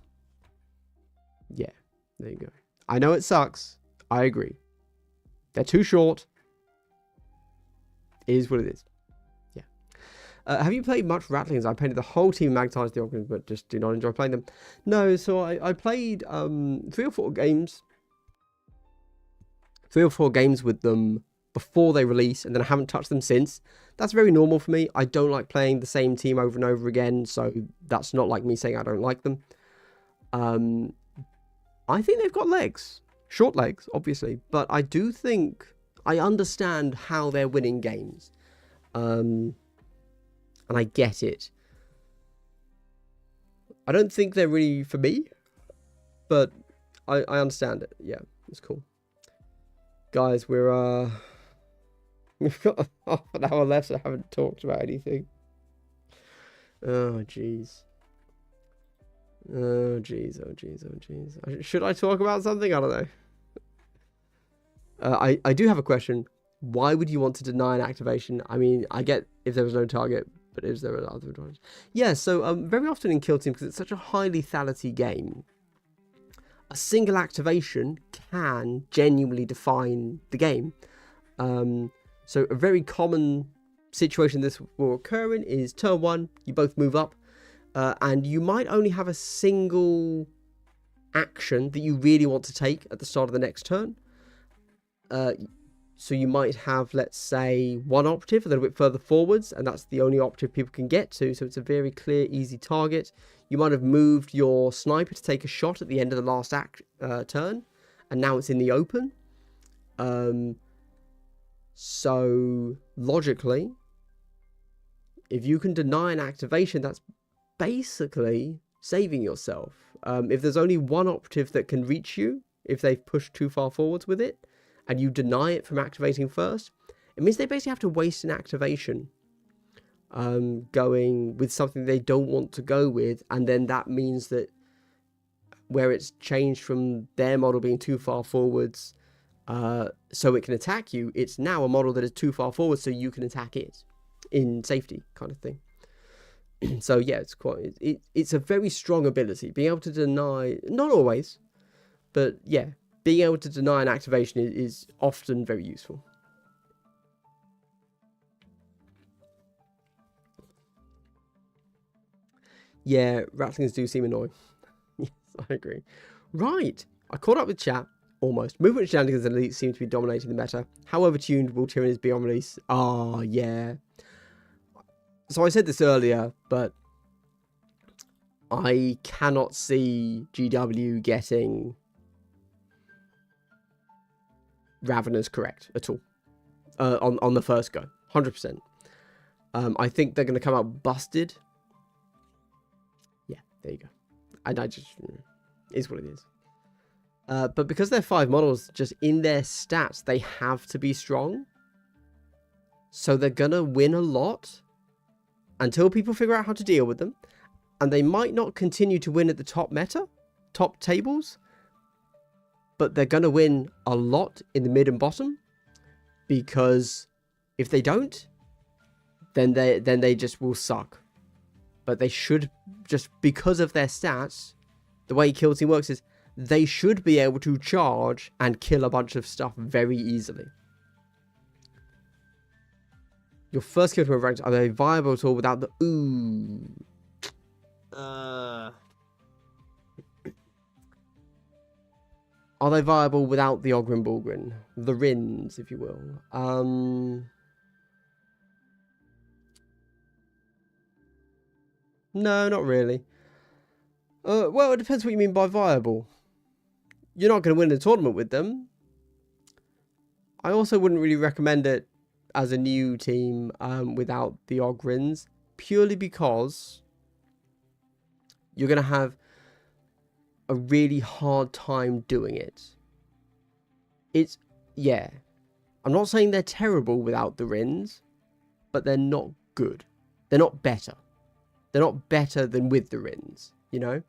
Yeah. There you go. I know it sucks. I agree. They're too short. It is what it is. Yeah. Have you played much Rattlings? I painted the whole team magnetized the organism, but just do not enjoy playing them. No, so I played 3 or 4 games. 3 or 4 games with them before they release, and then I haven't touched them since. That's very normal for me. I don't like playing the same team over and over again, so that's not like me saying I don't like them. I think they've got legs. Short legs, obviously, but I do think I understand how they're winning games. And I get it. I don't think they're really for me, but I understand it. Yeah, it's cool. Guys, we've got half an hour left, so I haven't talked about anything. Oh, jeez. Oh, jeez, oh, jeez, oh, jeez. Should I talk about something? I don't know. I do have a question. Why would you want to deny an activation? I mean, I get if there was no target, but is there other advantages? Yeah, so very often in Kill Team, because it's such a high lethality game, a single activation can genuinely define the game. So a very common situation this will occur in is turn 1, you both move up, and you might only have a single action that you really want to take at the start of the next turn. So you might have, let's say, one operative a little bit further forwards, and that's the only operative people can get to, so it's a very clear, easy target. You might have moved your sniper to take a shot at the end of the last turn, and now it's in the open. So, logically, if you can deny an activation, that's basically saving yourself. If there's only one operative that can reach you, if they've pushed too far forwards with it, and you deny it from activating first, it means they basically have to waste an activation going with something they don't want to go with, and then that means that where it's changed from their model being too far forwards so it can attack you, it's now a model that is too far forward so you can attack it in safety kind of thing. So yeah, it's a very strong ability, being able to deny, not always, but yeah, being able to deny an activation is often very useful. Yeah, rattlings do seem annoying. Yes, I agree. Right, I caught up with chat. Almost. Movement shenanigans and elites seem to be dominating the meta. How overtuned will Tyranids be on release? Ah, yeah. So I said this earlier, but I cannot see GW getting Raveners correct at all on the first go. 100%. I think they're going to come out busted. Yeah, there you go. And I just... is what it is. But because they're 5 models, just in their stats, they have to be strong. So they're going to win a lot until people figure out how to deal with them. And they might not continue to win at the top meta, top tables. But they're going to win a lot in the mid and bottom. Because if they don't, then they just will suck. But they should, just because of their stats, the way Kill Team works is, they should be able to charge and kill a bunch of stuff very easily. Your first kill to ranks, are they viable at all without the ooh? Are they viable without the Ogren Bulgrin? The Rins, if you will. No, not really. Well, it depends what you mean by viable. You're not going to win a tournament with them. I also wouldn't really recommend it as a new team without the Ogrins, purely because you're going to have a really hard time doing it. Yeah. I'm not saying they're terrible without the Rins, but they're not good. They're not better. They're not better than with the Rins, you know?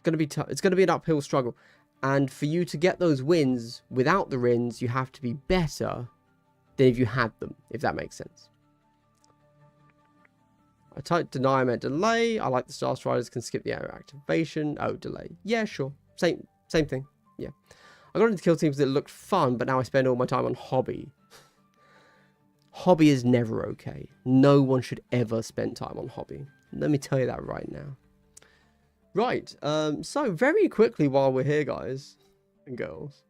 Going to be tough. It's going to be an uphill struggle, and for you to get those wins without the Rins, you have to be better than if you had them, if that makes sense. I typed deny, I meant delay. I like the Star Striders can skip the air activation. Oh, delay. Yeah, sure. Same thing. Yeah. I got into kill teams that looked fun, but now I spend all my time on hobby. Hobby is never okay. No one should ever spend time on hobby. Let me tell you that right now. Right, so very quickly while we're here, guys and girls,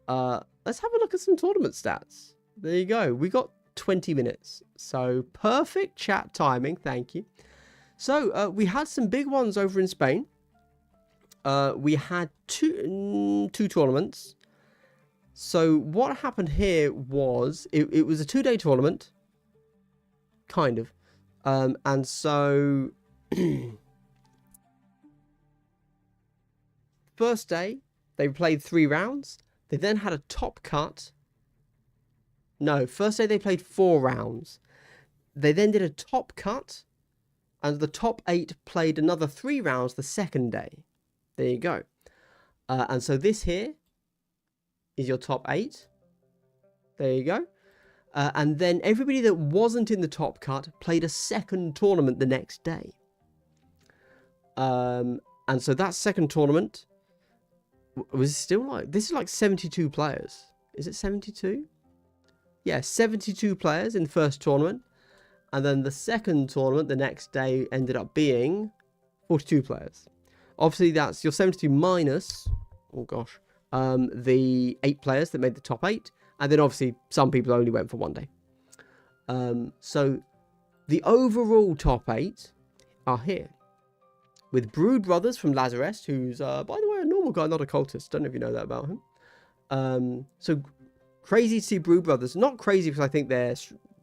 let's have a look at some tournament stats. There you go. We got 20 minutes, so perfect chat timing. Thank you. So we had some big ones over in Spain. We had two tournaments. So what happened here was it was a 2-day tournament, kind of, and so. First day, they played 3 rounds. They then had a top cut. No, first day they played 4 rounds. They then did a top cut. And the top 8 played another 3 rounds the second day. There you go. And so this here is your top 8. There you go. And then everybody that wasn't in the top cut played a second tournament the next day. And so that second tournament was still like, this is like 72 players. Is it 72? Yeah, 72 players in the first tournament. And then the second tournament the next day ended up being 42 players. Obviously, that's your 72 minus, oh gosh, the 8 players that made the top 8. And then obviously some people only went for 1 day. So the overall top 8 are here. With Brood Brothers from Lazarus, who's, by the way, a normal guy, not a cultist. Don't know if you know that about him. So crazy to see Brood Brothers. Not crazy because I think they're,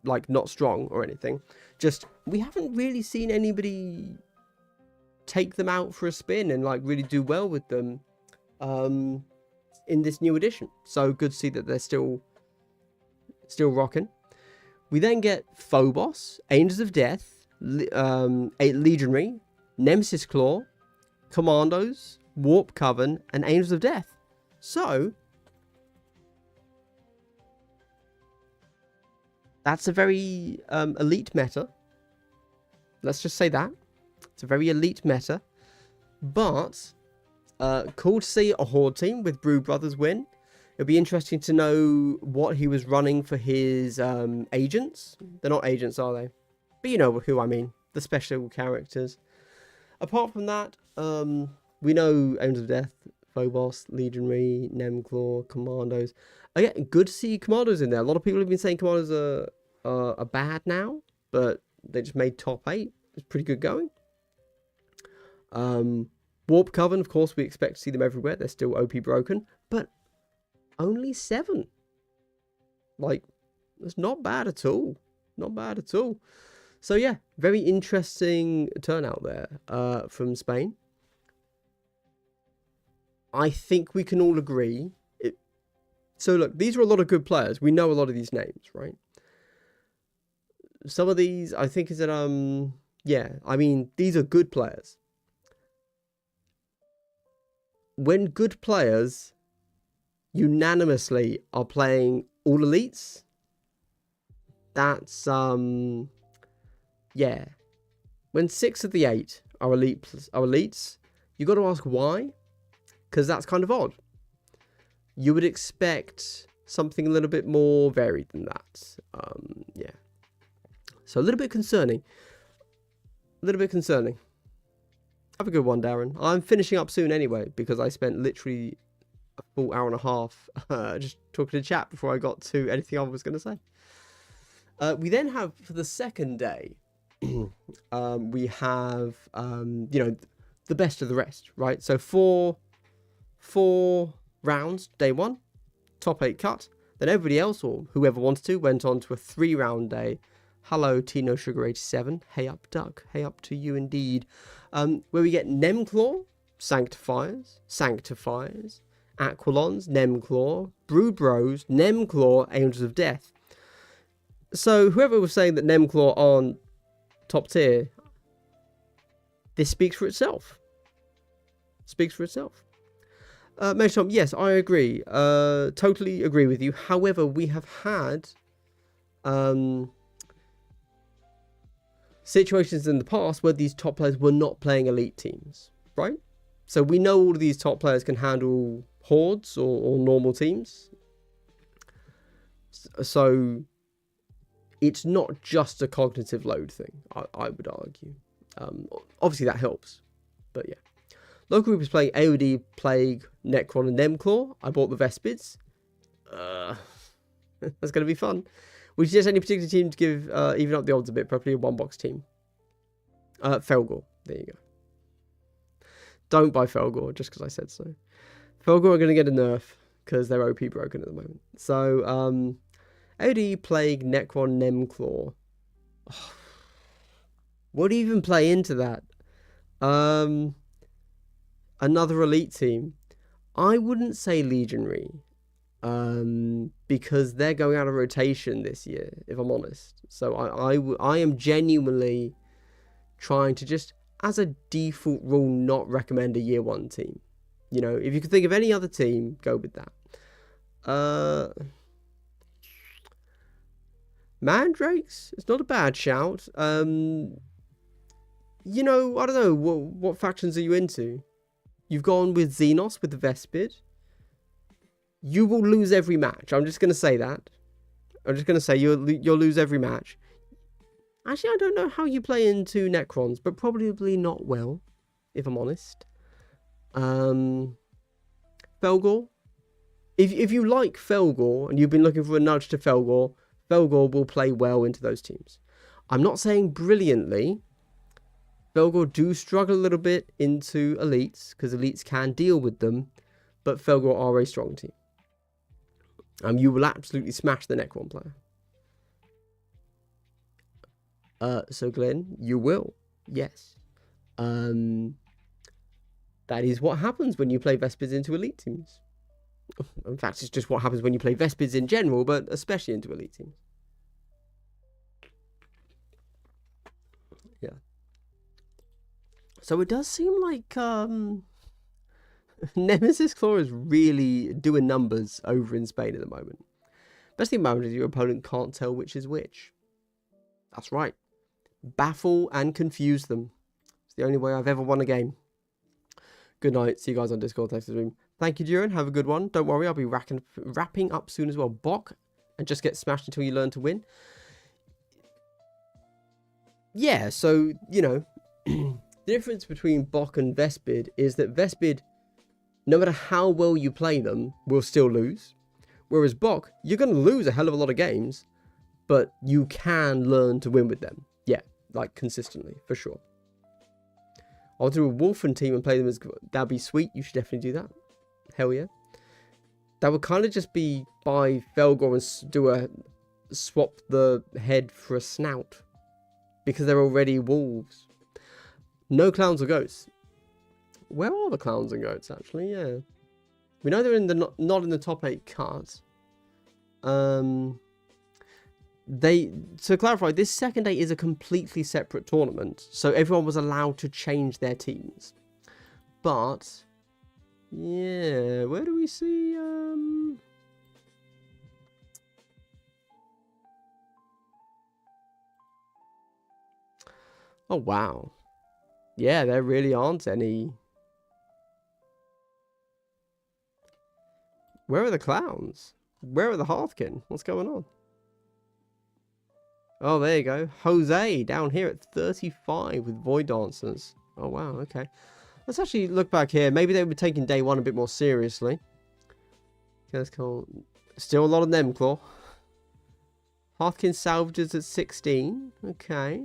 like, not strong or anything. just, we haven't really seen anybody take them out for a spin and like really do well with them in this new edition. So good to see that they're still rocking. We then get Phobos, Angels of Death, Legionary, Nemesis Claw, Commandos, Warp Coven, and Angels of Death. So that's a very elite meta. Let's just say that. It's a very elite meta. But cool to see a Horde team with Brew Brothers win. It'll be interesting to know what he was running for his agents. They're not agents, are they? But you know who I mean. The special characters. Apart from that, we know Angels of Death, Phobos, Legionary, Nemclaw, Commandos. Again, good to see Commandos in there. A lot of people have been saying Commandos are bad now, but they just made top 8. It's pretty good going. Warp Coven, of course, we expect to see them everywhere. They're still OP broken, but only 7. Like, that's not bad at all. Not bad at all. So yeah, very interesting turnout there from Spain. I think we can all agree. So look, these are a lot of good players. We know a lot of these names, right? Some of these, I think, is that yeah, I mean, these are good players. When good players unanimously are playing all elites, that's yeah. When 6 of the 8 are elites, you got to ask why, because that's kind of odd. You would expect something a little bit more varied than that. Yeah. So a little bit concerning. A little bit concerning. Have a good one, Darren. I'm finishing up soon anyway, because I spent literally a full hour and a half just talking to chat before I got to anything I was going to say. We then have, for the second day, we have, you know, the best of the rest, right? So four rounds, day 1, top 8 cut. Then everybody else, or whoever wanted to, went on to a 3-round day. Hello, Tino Sugar 87. Hey up, Duck. Hey up to you indeed. Where we get Nemclaw, Sanctifiers, Aquilons, Nemclaw, Brood Bros, Nemclaw, Angels of Death. So whoever was saying that Nemclaw aren't top tier, this speaks for itself. Speaks for itself. Mage Tom, yes, I agree. Totally agree with you. However, we have had situations in the past where these top players were not playing elite teams, right? So we know all of these top players can handle hordes or normal teams. So it's not just a cognitive load thing, I would argue. Obviously that helps, but yeah. Local group is playing AOD, Plague, Necron, and Nemclaw. I bought the Vespids. That's going to be fun. Would you suggest any particular team to give even up the odds a bit, preferably a 1-box team? Felgor. There you go. Don't buy Felgor just because I said so. Felgor are going to get a nerf because they're OP broken at the moment. So, AOD, Plague, Necron, Nemclaw. Oh, what do you even play into that? Another elite team. I wouldn't say Legionary. Because they're going out of rotation this year, if I'm honest. So I am genuinely trying to just, as a default rule, not recommend a year 1 team. You know, if you could think of any other team, go with that. Mandrakes, it's not a bad shout. You know, I don't know, what factions are you into? You've gone with Xenos with the Vespid. You will lose every match. I'm just going to say that. I'm just going to say you'll lose every match. Actually, I don't know how you play into Necrons, but probably not well, if I'm honest. Felgor. If you like Felgor and you've been looking for a nudge to Felgor, Felgor will play well into those teams. I'm not saying brilliantly. Felgor do struggle a little bit into elites, because elites can deal with them, but Felgor are a strong team. You will absolutely smash the Necron player. So Glenn, you will. Yes. That is what happens when you play Vespids into elite teams. In fact, it's just what happens when you play Vespids in general, but especially into elite teams. Yeah. So it does seem like Nemesis Claw is really doing numbers over in Spain at the moment. Best thing about it is your opponent can't tell which is which. That's right. Baffle and confuse them. It's the only way I've ever won a game. Good night. See you guys on Discord. Thanks for the stream. Thank you, Duran. Have a good one. Don't worry, I'll be wrapping up soon as well. Bok and just get smashed until you learn to win. Yeah, so, you know, the difference between Bok and Vespid is that Vespid, no matter how well you play them, will still lose. Whereas Bok, you're going to lose a hell of a lot of games, but you can learn to win with them. Yeah, like consistently, for sure. I'll do a Wolfen team and play them as... That'd be sweet. You should definitely do that. Hell yeah. That would kind of just be buy Felgor and do a... Swap the head for a snout. Because they're already wolves. No clowns or goats. Where are the clowns and goats, actually? Yeah. We know they're in the not in the top 8 cards. To clarify, this second day is a completely separate tournament, so everyone was allowed to change their teams. But yeah, where do we see oh wow. Yeah, there really aren't any. Where are the clowns? Where are the Hearthkin? What's going on? Oh, there you go. Jose down here at 35 with Void Dancers. Oh, wow. Okay. Let's actually look back here. Maybe they were taking day one a bit more seriously. Okay, let's call... Still a lot of Nemclaw. Hearthkin Salvages at 16. Okay.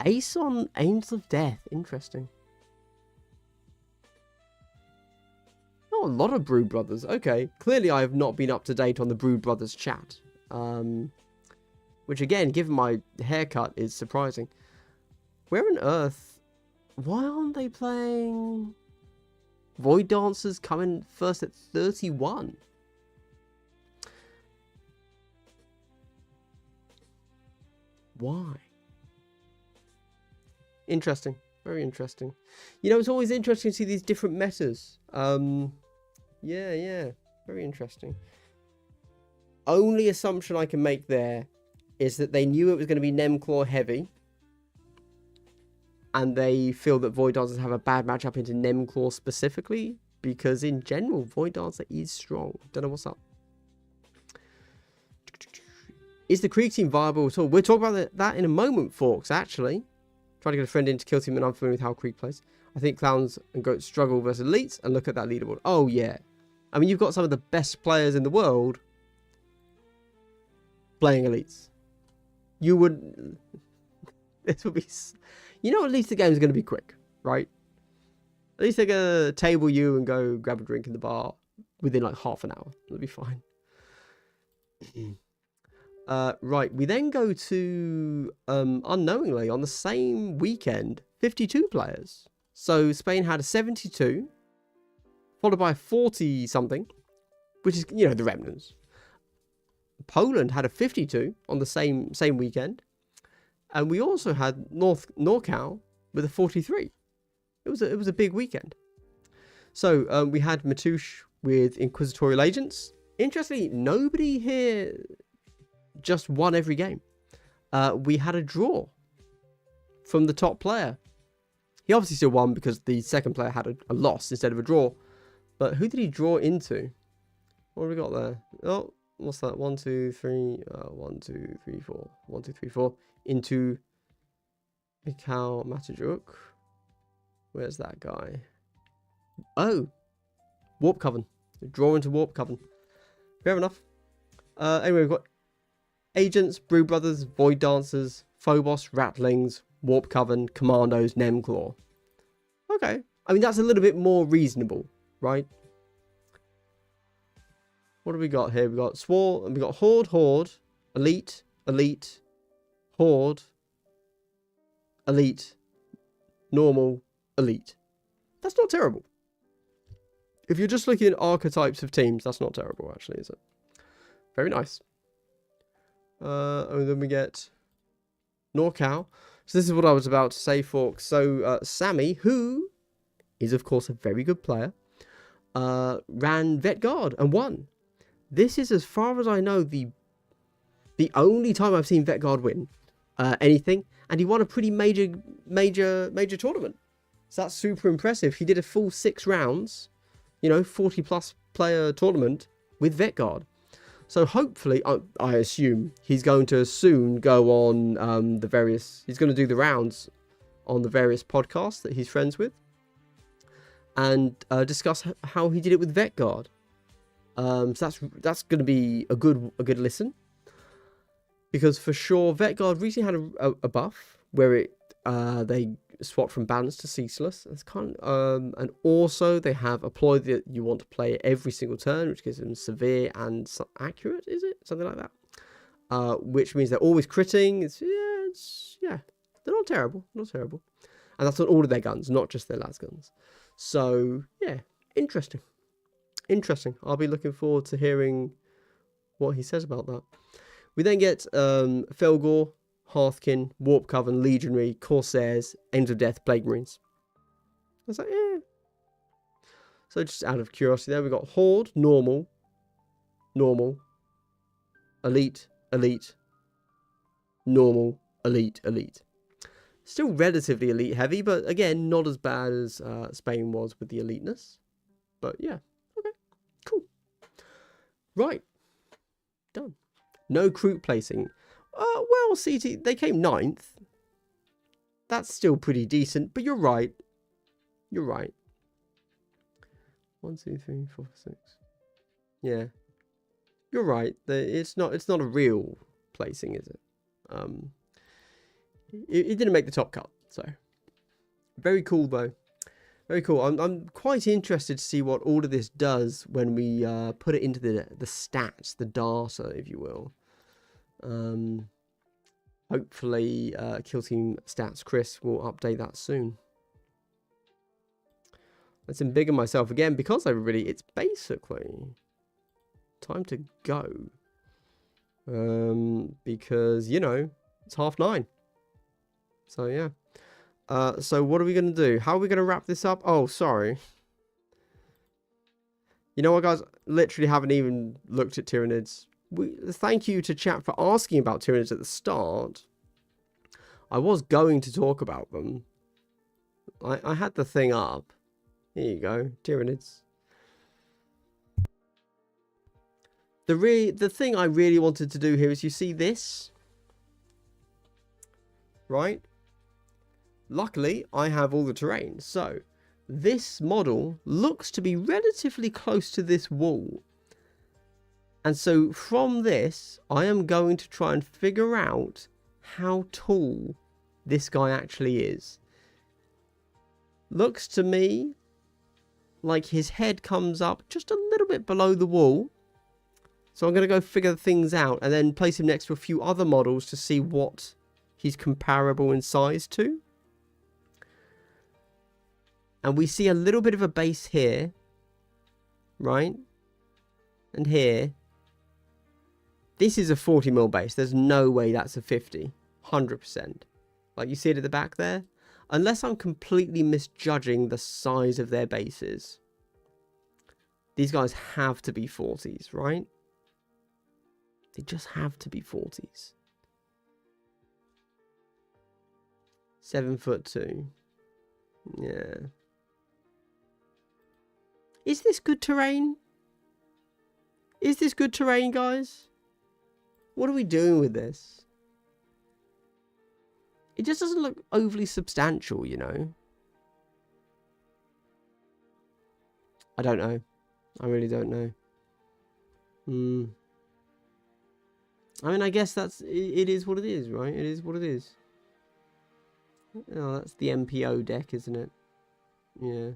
Ace on Angels of Death. Interesting. Oh, a lot of Brood Brothers. Okay. Clearly, I have not been up to date on the Brood Brothers chat. Which, again, given my haircut, is surprising. Where on earth... Why aren't they playing... Void Dancers coming first at 31? Why? Interesting. Very interesting. You know, it's always interesting to see these different metas. Yeah. Very interesting. Only assumption I can make there is that they knew it was going to be Nemclaw heavy. And they feel that Void Dancer have a bad matchup into Nemclaw specifically. Because in general, Void Dancer is strong. Don't know what's up. Is the Krieg team viable at all? We'll talk about that in a moment, Forks, actually. Trying to get a friend into Kill Team and I'm familiar with how Krieg plays. I think Clowns and Goats struggle versus Elites. And look at that leaderboard. Oh, yeah. I mean, you've got some of the best players in the world playing Elites. You would... This would be... You know, at least the game's going to be quick, right? At least they're going to table you and go grab a drink in the bar within like half an hour. It'll be fine. Right, we then go to, unknowingly, on the same weekend, 52 players. So Spain had a 72, followed by a 40-something, which is, you know, the remnants. Poland had a 52 on the same weekend. And we also had NorCal with a 43. It was a big weekend. So we had Matouche with Inquisitorial Agents. Interestingly, nobody here just won every game. We had a draw from the top player. He obviously still won because the second player had a loss instead of a draw. But who did he draw into? What have we got there? Oh, what's that? 1, 2, 3. 1, 2, 3, 4. 1, 2, 3, 4. Into Mikhail Matajuk. Where's that guy? Oh, Warp Coven. Draw into Warp Coven. Fair enough. Anyway, we've got Agents, Brood Brothers, Void Dancers, Phobos, Ratlings, Warp Coven, Commandos, Nemclaw. Okay. I mean, that's a little bit more reasonable, right? What have we got here? We've got Swore, and we've got Horde, Elite, Horde, Elite, Normal, Elite. That's not terrible. If you're just looking at archetypes of teams, that's not terrible, actually, is it? Very nice. And then we get NorCal. So this is what I was about to say, Fork. So Sammy, who is, of course, a very good player, ran Vetguard and won. This is, as far as I know, the only time I've seen Vetguard win anything. And he won a pretty major tournament. So that's super impressive. He did a full 6 rounds, you know, 40+ player tournament with Vetguard. So hopefully, I assume he's going to soon go on he's going to do the rounds on the various podcasts that he's friends with. And discuss how he did it with Vetguard. So that's going to be a good listen. Because for sure, Vetguard recently had a buff where they swapped from balanced to ceaseless. It's kind of, and also they have a ploy that you want to play every single turn, which gives them severe and accurate. Is it something like that? Which means they're always critting. Yeah, they're not terrible, and that's on all of their guns, not just their las guns. So yeah, interesting. I'll be looking forward to hearing what he says about that. We then get Felgor, Hearthkin, Warp Coven, Legionary, Corsairs, Angels of Death, Plague Marines. I was like, yeah. So just out of curiosity there, we got Horde, Normal, Elite, Normal, Elite. Still relatively elite heavy, but again, not as bad as Spain was with the eliteness. But yeah, okay, cool. Right, done. No crew placing. Well, CT, they came 9th. That's still pretty decent, but you're right. 1, 2, 3, 4, 6. Yeah, you're right. It's not a real placing, is it? It didn't make the top cut, so very cool though. Very cool. I'm quite interested to see what all of this does when we put it into the stats, the data, if you will. Hopefully, Kill Team Stats Chris will update that soon. Let's embigger myself again because it's basically time to go. Because, you know, it's 9:30. So, yeah. So, what are we going to do? How are we going to wrap this up? Oh, sorry. You know what, guys? Literally haven't even looked at Tyranids. Thank you to chat for asking about Tyranids at the start. I was going to talk about them. I had the thing up. Here you go, Tyranids. The thing I really wanted to do here is, you see this? Right? Luckily, I have all the terrain. So, this model looks to be relatively close to this wall. And so, from this, I am going to try and figure out how tall this guy actually is. Looks to me like his head comes up just a little bit below the wall. So I'm going to go figure things out and then place him next to a few other models to see what he's comparable in size to. And we see a little bit of a base here, right? And here. This is a 40mm base. There's no way that's a 50. 100%. Like you see it at the back there. Unless I'm completely misjudging the size of their bases. These guys have to be 40s, right? They just have to be 40s. 7'2". Yeah. Is this good terrain? Is this good terrain, guys? What are we doing with this? It just doesn't look overly substantial, you know? I don't know. I really don't know. I mean, I guess it is what it is, right? It is what it is. Oh, that's the MPO deck, isn't it? Yeah.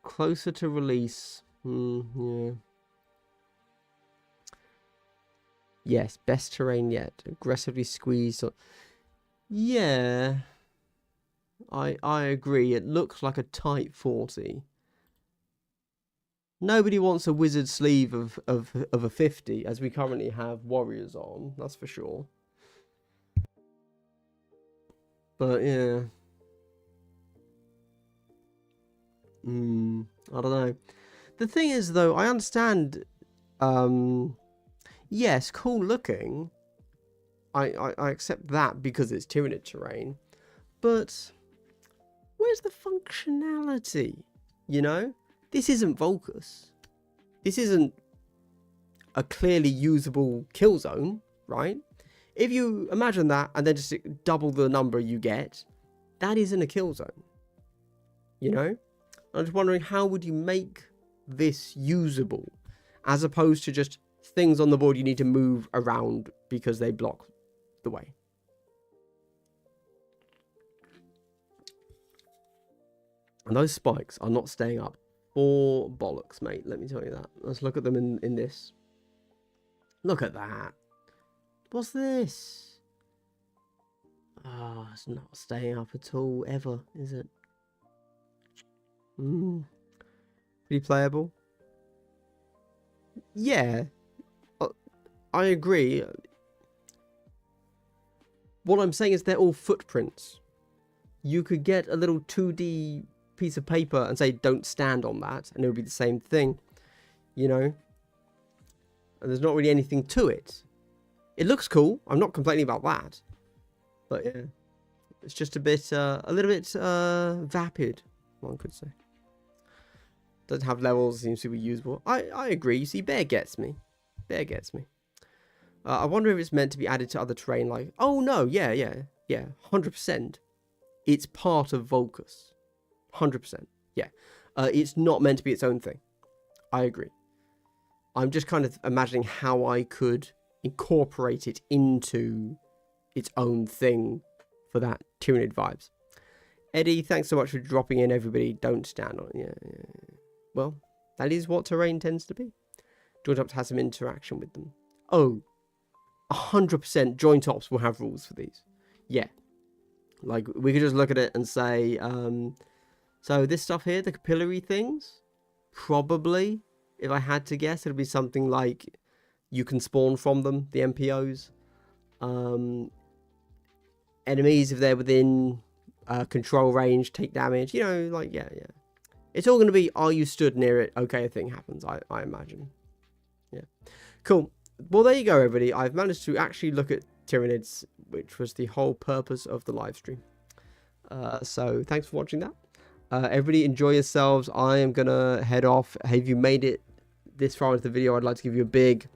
Closer to release. Yeah. Yes, best terrain yet. Aggressively squeezed. Yeah, I agree. It looks like a tight 40. Nobody wants a wizard sleeve of a 50, as we currently have warriors on. That's for sure. But yeah. I don't know. The thing is, though, I understand. Yes, cool looking. I accept that because it's Tyranid terrain. But where's the functionality? You know? This isn't Volcus. This isn't a clearly usable kill zone, right? If you imagine that and then just double the number you get, that isn't a kill zone. You know? I'm just wondering, how would you make this usable as opposed to just things on the board you need to move around because they block the way? And those spikes are not staying up for bollocks, mate. Let me tell you that. Let's look at them in this. Look at that. What's this? Ah, it's not staying up at all, ever, is it? Pretty playable. Yeah, I agree. What I'm saying is they're all footprints. You could get a little 2D piece of paper and say, don't stand on that, and it would be the same thing, you know? And there's not really anything to it. It looks cool. I'm not complaining about that. But yeah, it's just a little bit vapid, one could say. Doesn't have levels, seems to be usable. I agree. You see, Bear gets me. Bear gets me. I wonder if it's meant to be added to other terrain, like... Oh, no, yeah, 100%. It's part of Volcus. 100%, yeah. It's not meant to be its own thing. I agree. I'm just kind of imagining how I could incorporate it into its own thing for that Tyranid vibes. Eddie, thanks so much for dropping in, everybody. Don't stand on it. Yeah. Well, that is what terrain tends to be. Joint Ops has some interaction with them. Oh, 100% Joint Ops will have rules for these. Yeah. Like, we could just look at it and say, so this stuff here, the capillary things, probably, if I had to guess, it'll be something like you can spawn from them, the MPOs. Enemies, if they're within control range, take damage. You know, like, yeah. It's all going to be, are you stood near it? Okay, a thing happens, I imagine. Yeah. Cool. Well, there you go, everybody. I've managed to actually look at Tyranids, which was the whole purpose of the live stream. So, thanks for watching that. Everybody enjoy yourselves. I am going to head off. Hey, if you made it this far into the video, I'd like to give you a big...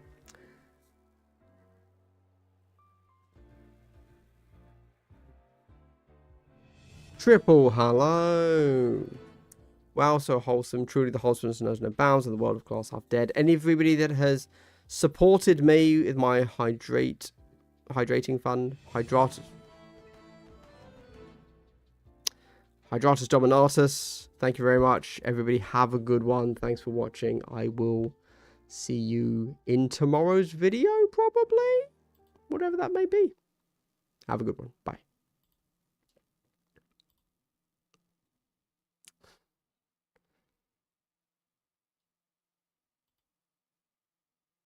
triple hello. Wow, so wholesome. Truly the wholesomeness knows no bounds in the world of Glass Half Dead. And everybody that has supported me with my hydrating fund, Hydratus Dominatus, thank you very much. Everybody have a good one. Thanks for watching. I will see you in tomorrow's video, probably. Whatever that may be. Have a good one. Bye.